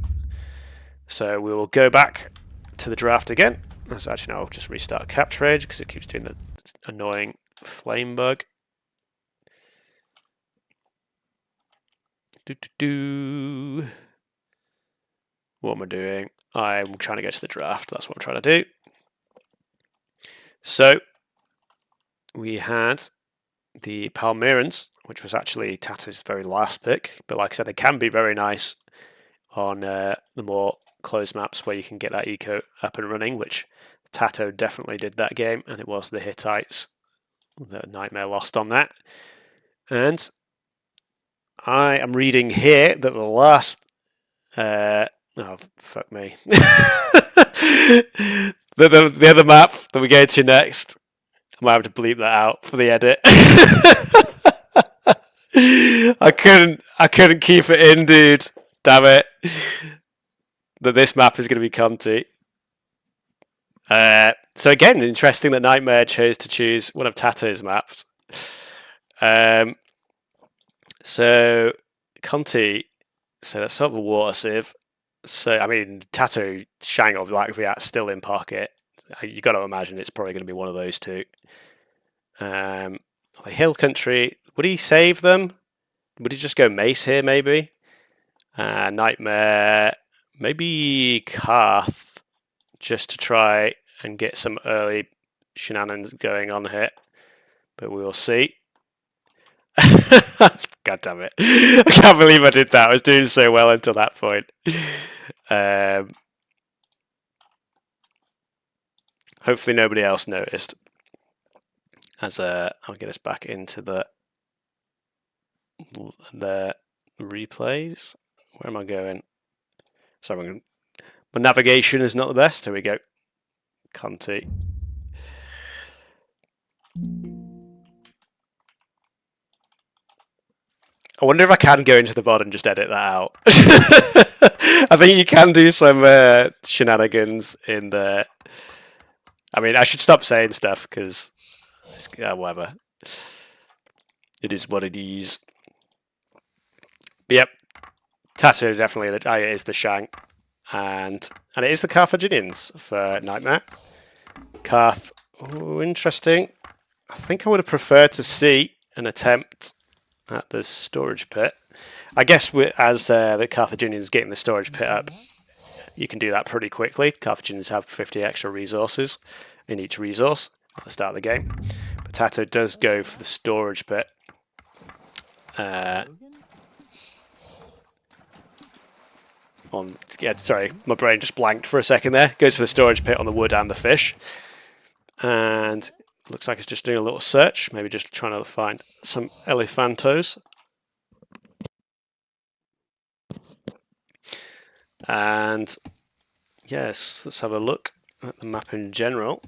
so we will go back to the draft again. Actually, no, I'll just restart Capture Age because it keeps doing the annoying flame bug. What am I doing? I'm trying to go to the draft. That's what I'm trying to do. So we had the Palmyrans, which was actually TaToH's very last pick. But like I said, they can be very nice on the more closed maps where you can get that eco up and running, which TaToH definitely did that game, and it was the Hittites that Nightmare lost on that. And I am reading here that the last oh fuck me the other map that we go to next, I might have to bleep that out for the edit. I couldn't keep it in, dude. Damn it. That this map is going to be Conti. So again, interesting that Nightmare chose to choose one of TaToH's maps. So Conti, so that's sort of a water sieve. So I mean, TaToH, Shang of like that's still in pocket. You got to imagine it's probably going to be one of those two. The Hill Country, would he save them? Would he just go Mace here, maybe? Nightmare, maybe Karth, just to try and get some early shenanigans going on here. But we will see. God damn it. I can't believe I did that. I was doing so well until that point. Hopefully nobody else noticed. As I'll get us back into the replays. Where am I going? Sorry, my navigation is not the best. Here we go. Conti. I wonder if I can go into the VOD and just edit that out. I think you can do some shenanigans in there. I mean, I should stop saying stuff because whatever. It is what it is. But yep, TaToH definitely is the Shang, and it is the Carthaginians for Nightmare. Karth, interesting. I think I would have preferred to see an attempt at the storage pit. I guess as the Carthaginians getting the storage pit up, you can do that pretty quickly. Carthaginians have 50 extra resources in each resource at the start of the game. But TaToH does go for the storage pit. Sorry, my brain just blanked for a second there. Goes for the storage pit on the wood and the fish. And looks like it's just doing a little search, maybe just trying to find some elephantos. And yes, let's have a look at the map in general.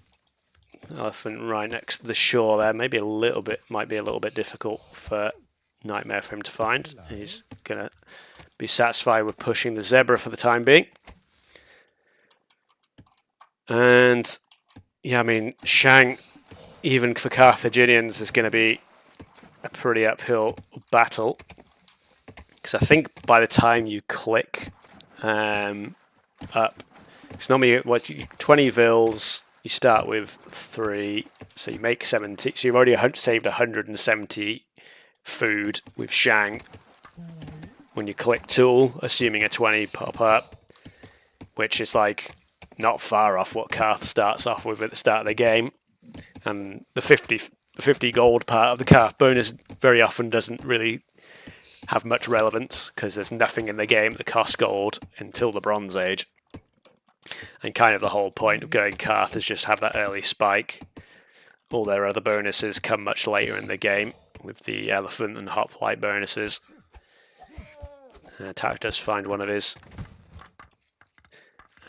Elephant right next to the shore there, might be a little bit difficult for Nightmare for him to find. He's gonna be satisfied with pushing the zebra for the time being. And yeah, I mean, Shang, even for Carthaginians, is going to be a pretty uphill battle. Because I think by the time you click up, it's normally 20 vils, you start with 3, so you make 70. So you've already saved 170 food with Shang when you click tool, assuming a 20 pop up, which is like not far off what Karth starts off with at the start of the game. And the 50 gold part of the Karth bonus very often doesn't really have much relevance because there's nothing in the game that costs gold until the Bronze Age. And kind of the whole point of going Karth is just have that early spike. All their other bonuses come much later in the game with the elephant and hoplite bonuses. TaToH does find one of his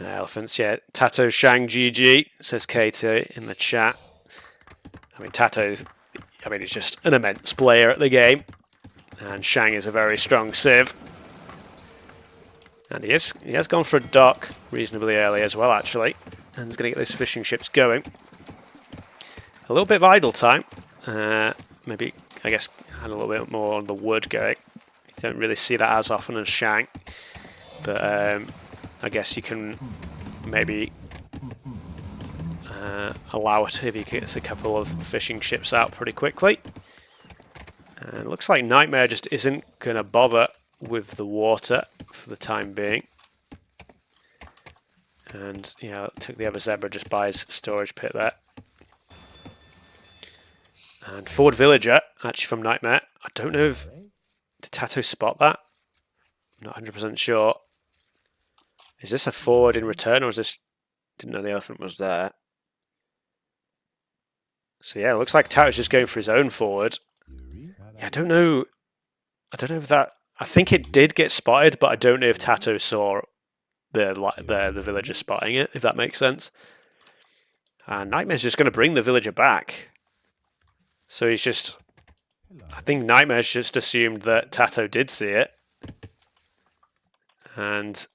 elephants. Yeah, TaToH Shang GG, says Kato in the chat. I mean, TaToH, he's just an immense player at the game. And Shang is a very strong civ. And he has gone for a dock reasonably early as well, actually. And he's going to get those fishing ships going. A little bit of idle time. Maybe, I guess, had a little bit more on the wood going. You don't really see that as often as Shang. But I guess you can maybe allow it if he gets a couple of fishing ships out pretty quickly. And it looks like Nightmare just isn't going to bother with the water for the time being. And yeah, took the other zebra just by his storage pit there. And forward villager, actually from Nightmare. I don't know if... Did TaToH spot that? I'm not 100% sure. Is this a forward in return, or is this... Didn't know the elephant was there. So yeah, it looks like TaToH's just going for his own forward. Yeah, I don't know if that... I think it did get spotted, but I don't know if TaToH saw the villager spotting it, if that makes sense. And Nightmare's just going to bring the villager back. So he's just... I think Nightmare's just assumed that TaToH did see it. And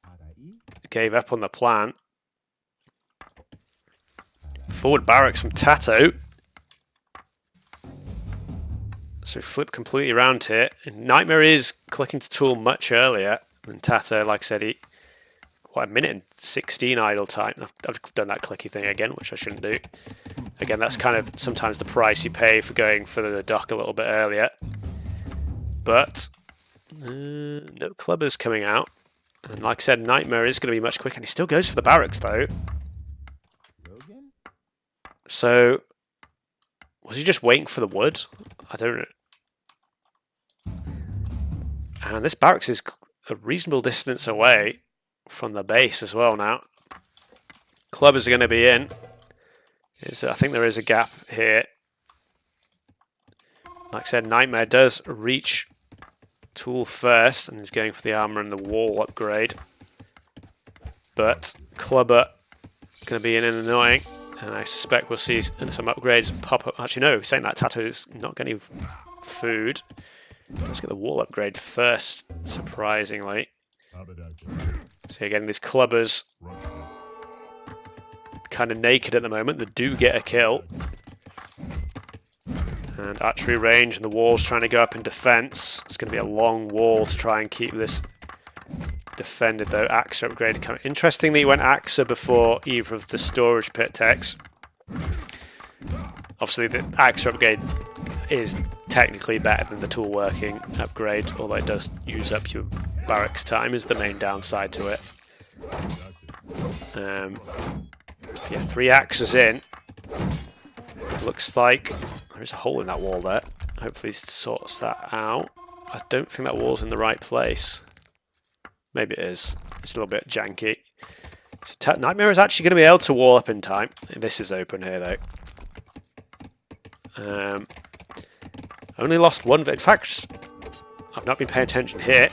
gave up on the plan. Forward barracks from TaToH. So flip completely around here. And Nightmare is clicking to tool much earlier than TaToH. Like I said, he... What, a minute and 16 idle time. I've done that clicky thing again, which I shouldn't do. Again, that's kind of sometimes the price you pay for going for the dock a little bit earlier. But no clubbers coming out. And like I said, Nightmare is going to be much quicker. And he still goes for the barracks, though. So, was he just waiting for the wood? I don't know. And this barracks is a reasonable distance away from the base as well now. Clubbers are going to be in. I think there is a gap here. Like I said, Nightmare does reach tool first, and he's going for the armor and the wall upgrade. But Clubber going to be in and annoying, and I suspect we'll see some upgrades pop up. Actually, no, saying that TaToH's not getting food. Let's get the wall upgrade first, surprisingly. So again, these clubbers kind of naked at the moment. They do get a kill. And archery range, and the wall's trying to go up in defense. It's going to be a long wall to try and keep this defended, though. AXA upgrade. Interesting that he went AXA before either of the storage pit techs. Obviously, the AXA upgrade is technically better than the tool working upgrade, although it does use up your barracks time, is the main downside to it. Yeah, 3 axes in. Looks like there's a hole in that wall there. Hopefully he sorts that out. I don't think that wall's in the right place. Maybe it is. It's a little bit janky. So Nightmare is actually going to be able to wall up in time. This is open here, though. Only lost one. In fact, I've not been paying attention here.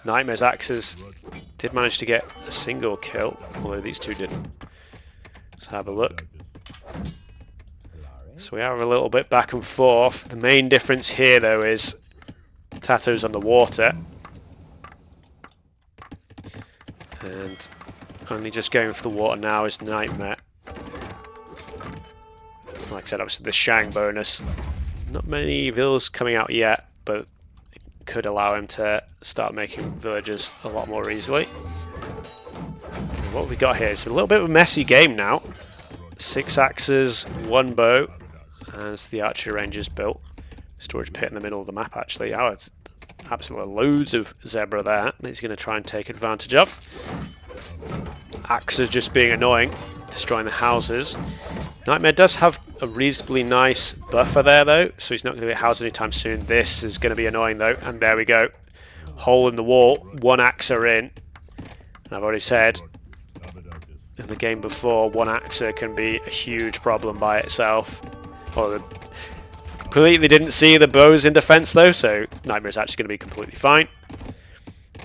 Nightmare's axes did manage to get a single kill, although these two didn't. Let's have a look. So we are a little bit back and forth. The main difference here, though, is TaToH's on the water. And only just going for the water now is Nightmare. Like I said, obviously the Shang bonus. Not many villas coming out yet, but it could allow him to start making villagers a lot more easily. And what we got here is a little bit of a messy game now. 6 axes, 1 bow, as the archery range is built. Storage pit in the middle of the map, actually. Oh, it's absolutely loads of zebra there that he's going to try and take advantage of. Axes just being annoying, destroying the houses. Nightmare does have a reasonably nice buffer there, though, so he's not going to be housed anytime soon. This is going to be annoying, though, and there we go. Hole in the wall, 1 axe in. And I've already said in the game before, 1 axe can be a huge problem by itself. Well, completely didn't see the bows in defense, though, so Nightmare's actually going to be completely fine.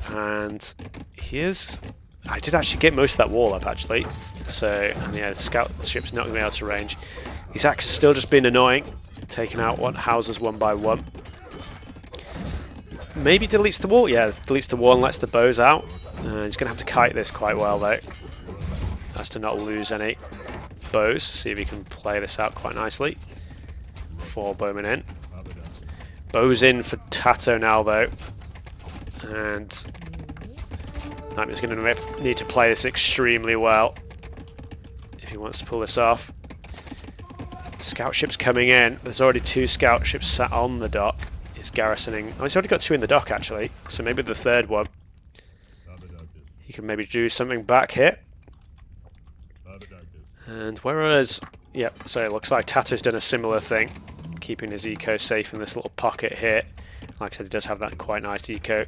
And here's... I did actually get most of that wall up, actually. So, and yeah, the scout ship's not going to be able to range. These axes still just been annoying, taking out houses one by one. Maybe deletes the wall. Yeah, deletes the wall and lets the bows out. He's going to have to kite this quite well, though. Has to not lose any bows. See if he can play this out quite nicely. 4 bowmen in. Bows in for TaToH now, though. And Nightmare's going to need to play this extremely well if he wants to pull this off. Scout ships coming in. There's already 2 scout ships sat on the dock. He's garrisoning. Oh, he's already got 2 in the dock, actually. So maybe the 3rd one. He can maybe do something back here. And whereas... Yep, so it looks like TaToH's done a similar thing. keeping his eco safe in this little pocket here. Like I said, he does have that quite nice eco. A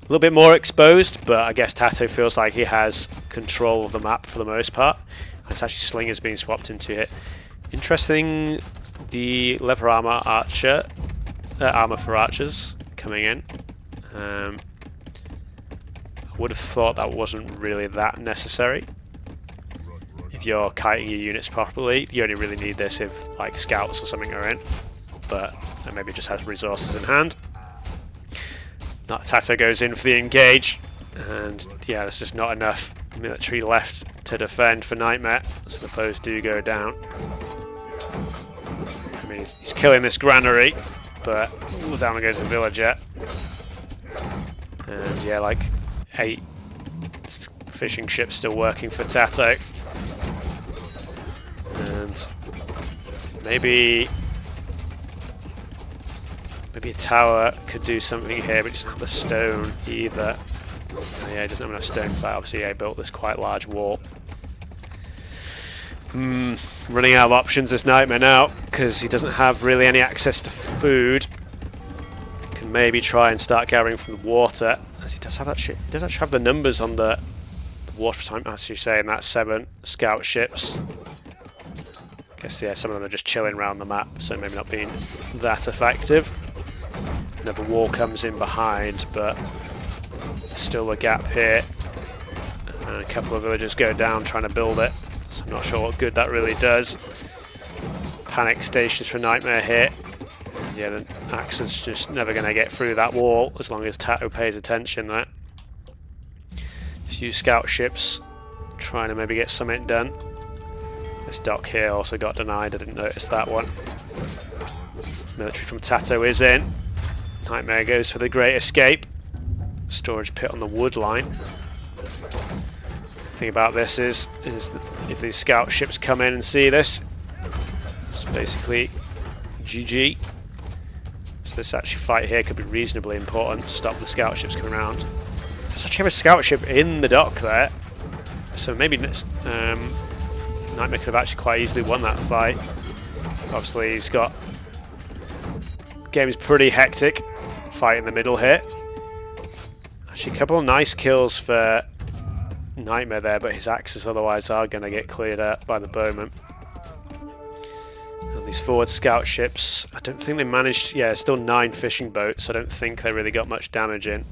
little bit more exposed, but I guess TaToH feels like he has control of the map for the most part. It's actually Slinger's being swapped into it. Interesting, the leather armor archer, armor for archers coming in. I would have thought that wasn't really that necessary. If you're kiting your units properly, you only really need this if like scouts or something are in, but maybe just has resources in hand. TaToH goes in for the engage, and yeah, there's just not enough military left to defend for Nightmare, so the foes do go down. I mean, he's killing this granary, but down goes a villager. And yeah, like 8 fishing ships still working for TaToH. And maybe a tower could do something here, but it doesn't have the stone either. Yeah, he doesn't have enough stone for that. Obviously, he built this quite large wall. Running out of options, this Nightmare now, because he doesn't have really any access to food. Can maybe try and start gathering from the water, as he does have that shit. He does actually have the numbers on the water time, as you say, in that 7 scout ships. I guess, yeah, some of them are just chilling around the map, so maybe not being that effective. Another wall comes in behind, but still a gap here. And a couple of villagers go down trying to build it, so I'm not sure what good that really does. Panic stations for Nightmare here. Yeah, the axe is just never going to get through that wall as long as TaToH pays attention there. A few scout ships trying to maybe get something done. This dock here also got denied, I didn't notice that one. Military from TaToH is in. Nightmare goes for the Great Escape. Storage pit on the wood line. The thing about this is that if these scout ships come in and see this, it's basically GG. So this actually fight here could be reasonably important to stop the scout ships coming around. There's actually a scout ship in the dock there, so maybe Nightmare could have actually quite easily won that fight. Obviously he's got... The game is pretty hectic. Fight in the middle here. Actually a couple of nice kills for Nightmare there, but his axes otherwise are going to get cleared out by the bowman. And these forward scout ships, I don't think they managed... Yeah, still 9 fishing boats. I don't think they really got much damage in.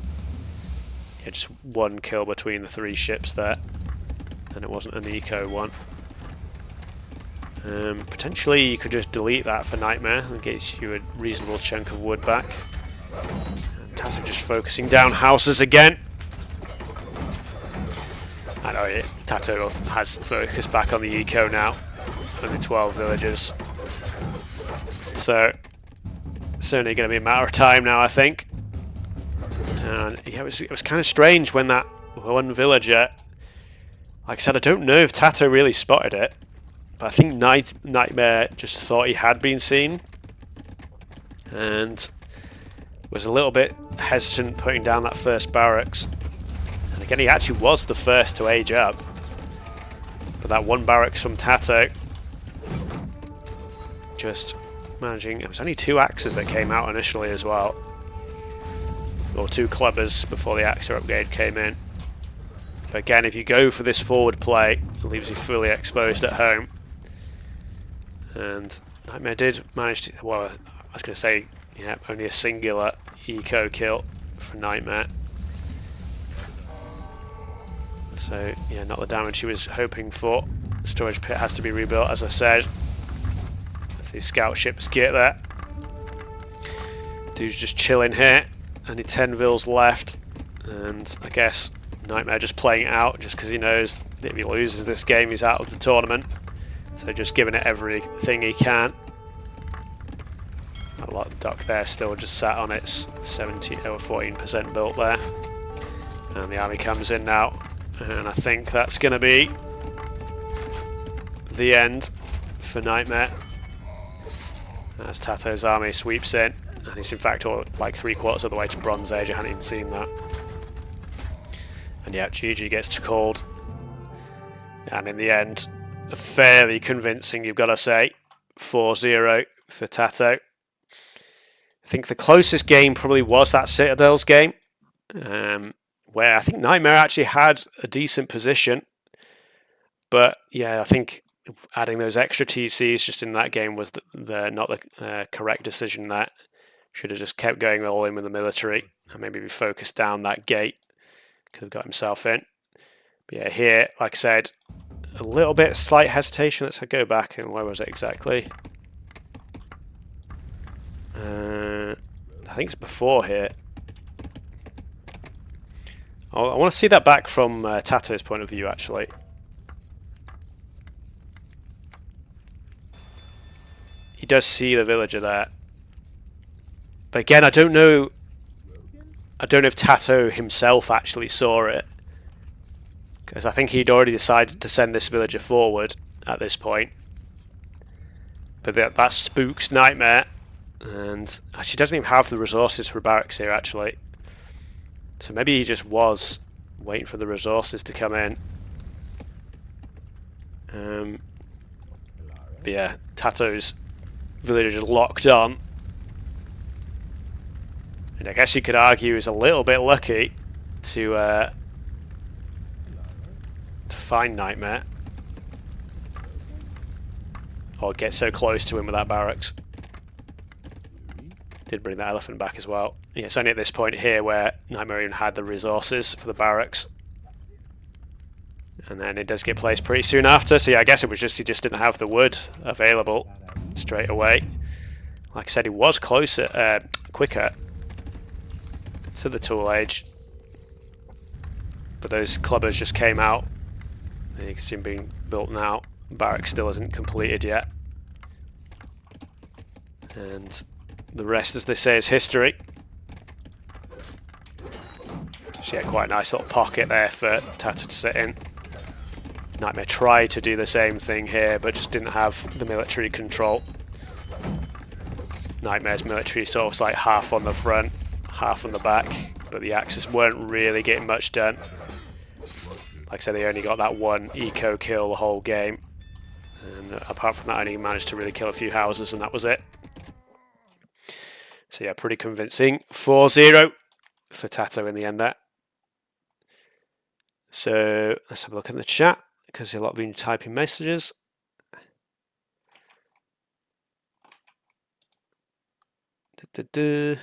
Yeah, just 1 kill between the 3 ships there. And it wasn't an eco one. Potentially you could just delete that for Nightmare and get you a reasonable chunk of wood back. And TaToH just focusing down houses again. I know TaToH has focused back on the eco now. Only 12 villagers. So it's only going to be a matter of time now, I think. And yeah, it was kind of strange when that one villager... Like I said, I don't know if TaToH really spotted it. But I think Nightmare just thought he had been seen and was a little bit hesitant putting down that first barracks. And again, he actually was the first to age up. But that one barracks from TaToH just managing... It was only 2 axes that came out initially as well. Or 2 clubbers before the axe upgrade came in. But again, if you go for this forward play, it leaves you fully exposed at home. And Nightmare did manage to... Well, I was going to say, yeah, only a singular eco kill for Nightmare. So, yeah, not the damage he was hoping for. Storage pit has to be rebuilt, as I said. If these scout ships get there. Dude's just chilling here. Only 10 vills left. And I guess Nightmare just playing it out just because he knows that if he loses this game, he's out of the tournament. So just giving it everything he can. A lot of dock there still just sat on its 14% built there. And the army comes in now. And I think that's going to be the end for Nightmare. As TaToH's army sweeps in. And he's in fact like 3/4 of the way to Bronze Age. I hadn't even seen that. And yeah, GG gets called. And in the end, fairly convincing, you've got to say. 4-0 for TaToH. I think the closest game probably was that Citadel's game, where I think Nightmare actually had a decent position. But yeah, I think adding those extra TCs just in that game was not the correct decision. That should have just kept going all in with the military and maybe focused down that gate. Could have got himself in. But yeah, here, like I said, a little bit slight hesitation. Let's go back and where was it exactly? I think it's before here. I want to see that back from TaToH's point of view, actually. He does see the villager there. But again, I don't know if TaToH himself actually saw it. Because I think he'd already decided to send this villager forward at this point. But that spooks Nightmare. And she doesn't even have the resources for barracks here, actually. So maybe he just was waiting for the resources to come in. But yeah, TaToH's villager locked on. And I guess you could argue he's a little bit lucky to find Nightmare. Or get so close to him with that barracks. Did bring that elephant back as well. Yeah, it's only at this point here where Nightmare even had the resources for the barracks. And then it does get placed pretty soon after. So yeah, I guess it was just he just didn't have the wood available straight away. Like I said, he was quicker to the tool age. But those clubbers just came out. And you can see them being built now. Barracks still isn't completed yet. And the rest, as they say, is history. So yeah, quite a nice little pocket there for TaToH to sit in. Nightmare tried to do the same thing here, but just didn't have the military control. Nightmare's military sort of was like half on the front, half on the back, but the Axis weren't really getting much done. Like I said, they only got that one eco kill the whole game. And apart from that, only managed to really kill a few houses, and that was it. So yeah, pretty convincing. 4-0 for TaToH in the end there. So let's have a look in the chat, because a lot of you typing messages. Da, da, da.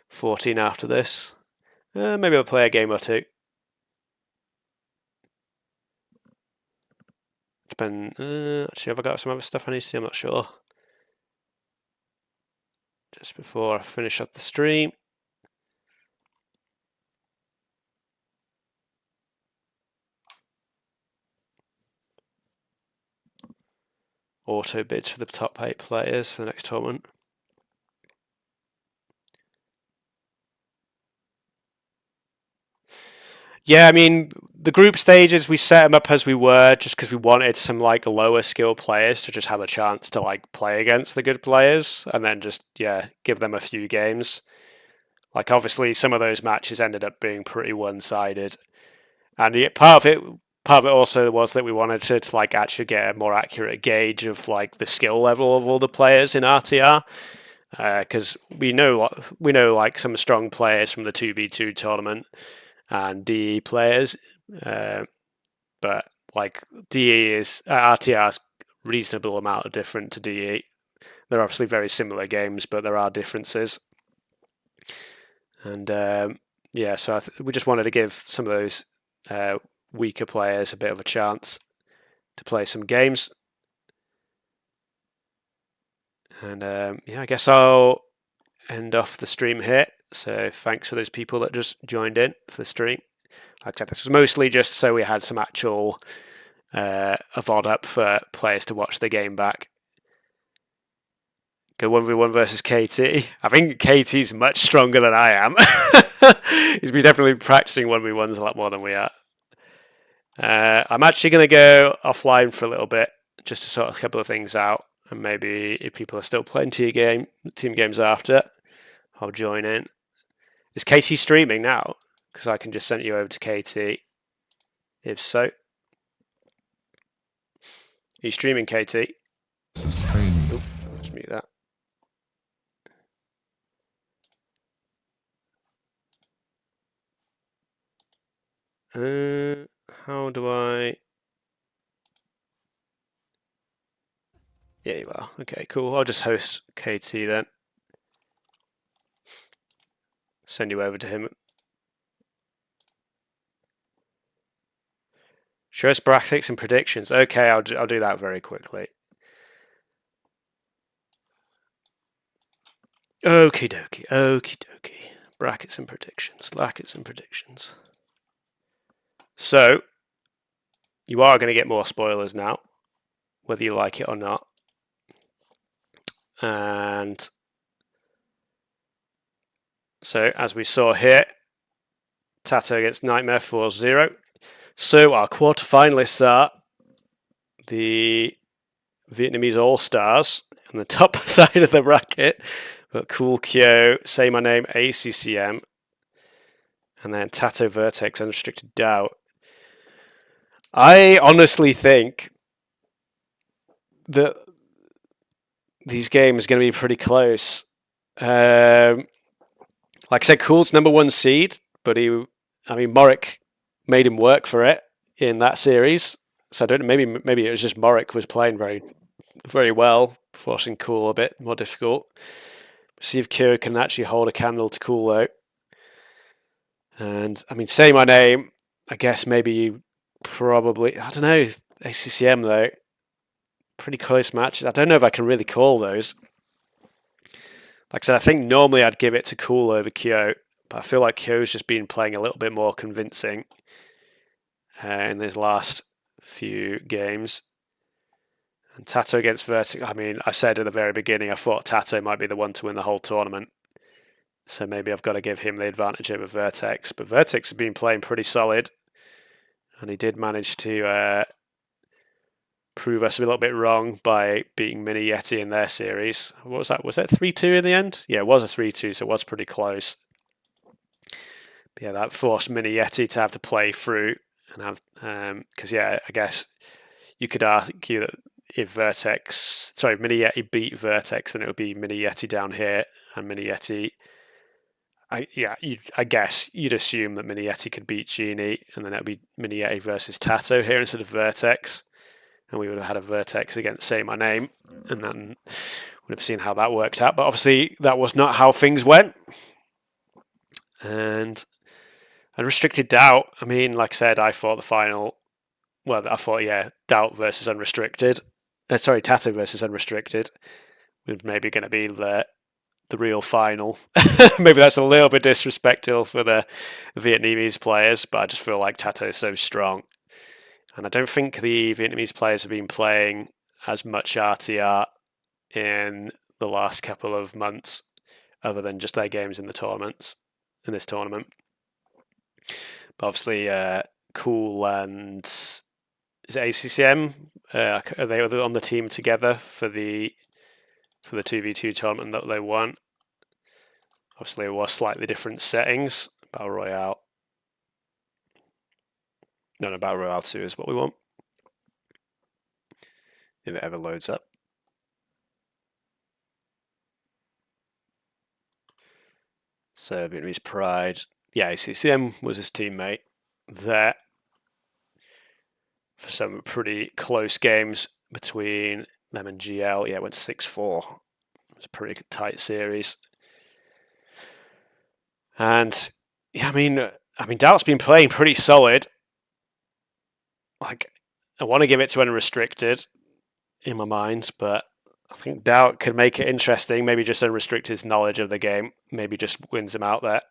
14 after this. Maybe I'll play a game or two. Actually, have I got some other stuff I need to see? I'm not sure. Just before I finish up the stream. Auto bids for the top 8 players for the next tournament. Yeah, I mean, the group stages, we set them up as we were just because we wanted some like lower skill players to just have a chance to like play against the good players and then just, yeah, give them a few games. Like obviously some of those matches ended up being pretty one-sided. And part of it also was that we wanted to like actually get a more accurate gauge of like the skill level of all the players in RTR. Because we know like some strong players from the 2v2 tournament and DE players, but like DE is RTR's reasonable amount of different to DE. They're obviously very similar games, but there are differences. And yeah, so we just wanted to give some of those weaker players a bit of a chance to play some games. And yeah, I guess I'll end off the stream here. So thanks for those people that just joined in for the stream. Like I said, this was mostly just so we had some actual a VOD up for players to watch the game back. Go 1v1 versus KT. I think KT's much stronger than I am. He's been definitely practicing 1v1s a lot more than we are. I'm actually going to go offline for a little bit just to sort a couple of things out. And maybe if people are still playing team games after, I'll join in. Is KT streaming now? Because I can just send you over to KT. If so. Are you streaming, KT? Oh, let's mute that. How do I... Yeah, you are. Okay, cool. I'll just host KT then. Send you over to him. Show us brackets and predictions. Okay, I'll do that very quickly. Okie dokie, okie dokie. Brackets and predictions, brackets and predictions. So, you are going to get more spoilers now, whether you like it or not. And so, as we saw here, TaToH against Nightmare 4-0. So, our quarterfinalists are the Vietnamese All-Stars on the top side of the bracket. But Cool Kyo, Say My Name, ACCM, and then TaToH Vertex, Unrestricted Doubt. I honestly think that these games are going to be pretty close. Like I said, Cool's #1 seed, but Morick made him work for it in that series. So I don't know, maybe it was just Morick was playing very, very well, forcing Cool a bit more difficult. See if Kyo can actually hold a candle to Cool though. And Say My Name, I guess maybe probably, I don't know, ACCM though, pretty close matches. I don't know if I can really call those. Like I said, I think normally I'd give it to Cool over Kyo, but I feel like Kyo's just been playing a little bit more convincing in his last few games. And TaToH against Vertex, I said at the very beginning I thought TaToH might be the one to win the whole tournament. So maybe I've got to give him the advantage over Vertex. But Vertex has been playing pretty solid. And he did manage to prove us a little bit wrong by beating Mini Yeti in their series. What was that? Was that 3-2 in the end? Yeah, it was a 3-2, so it was pretty close. But yeah, that forced Mini Yeti to have to play through and have because I guess you could argue that if Mini Yeti beat Vertex, then it would be Mini Yeti down here, and Mini Yeti. I guess you'd assume that Mini Yeti could beat Genie, and then it would be Mini Yeti versus TaToH here instead of Vertex. And we would have had a Vertex against Say My Name, and then would have seen how that worked out. But obviously, that was not how things went. And Unrestricted Doubt, like I said, I thought the final, Doubt versus Unrestricted. TaToH versus Unrestricted was maybe going to be the real final. Maybe that's a little bit disrespectful for the Vietnamese players, but I just feel like TaToH is so strong. And I don't think the Vietnamese players have been playing as much RTR in the last couple of months, other than just their games in this tournament. But obviously, Cool and is it ACCM? Are they on the team together for the 2v2 tournament that they won? Obviously, it was slightly different settings. Battle Royale. No, Battle Royale 2 is what we want. If it ever loads up. So, Vietnamese Pride. Yeah, ACCM was his teammate there for some pretty close games between them and GL. Yeah, it went 6-4. It was a pretty tight series. And yeah, Doubt's been playing pretty solid. Like, I want to give it to Unrestricted in my mind, but I think Doubt could make it interesting. Maybe just Unrestricted's knowledge of the game maybe just wins him out there.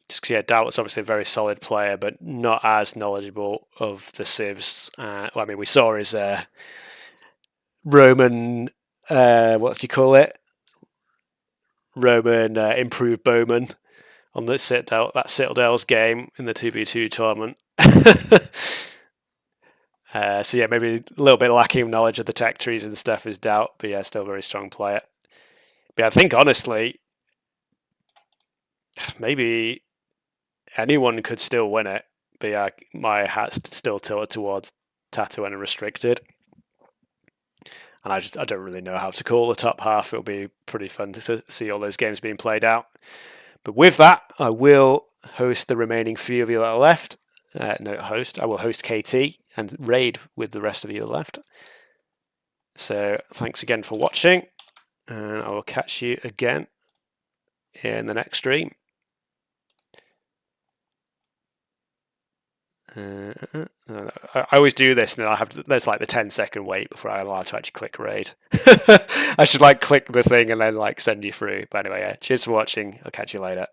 Just because, Doubt's obviously a very solid player, but not as knowledgeable of the civs. We saw his Roman, what do you call it? Roman improved Bowman on the Citadel's game in the 2v2 tournament. Maybe a little bit lacking knowledge of the tech trees and stuff is Doubt, but still a very strong player. But I think honestly, maybe anyone could still win it. But my hat's still tilted towards TaToH and Unrestricted. and I don't really know how to call the top half. It'll be pretty fun to see all those games being played out. But with that, I will host the remaining few of you that are left. I will host KT and raid with the rest of you left. So thanks again for watching, and I will catch you again in the next stream. I always do this, and then there's like the 10-second wait before I'm allowed to actually click raid. I should like click the thing and then like send you through. But anyway, yeah, cheers for watching. I'll catch you later.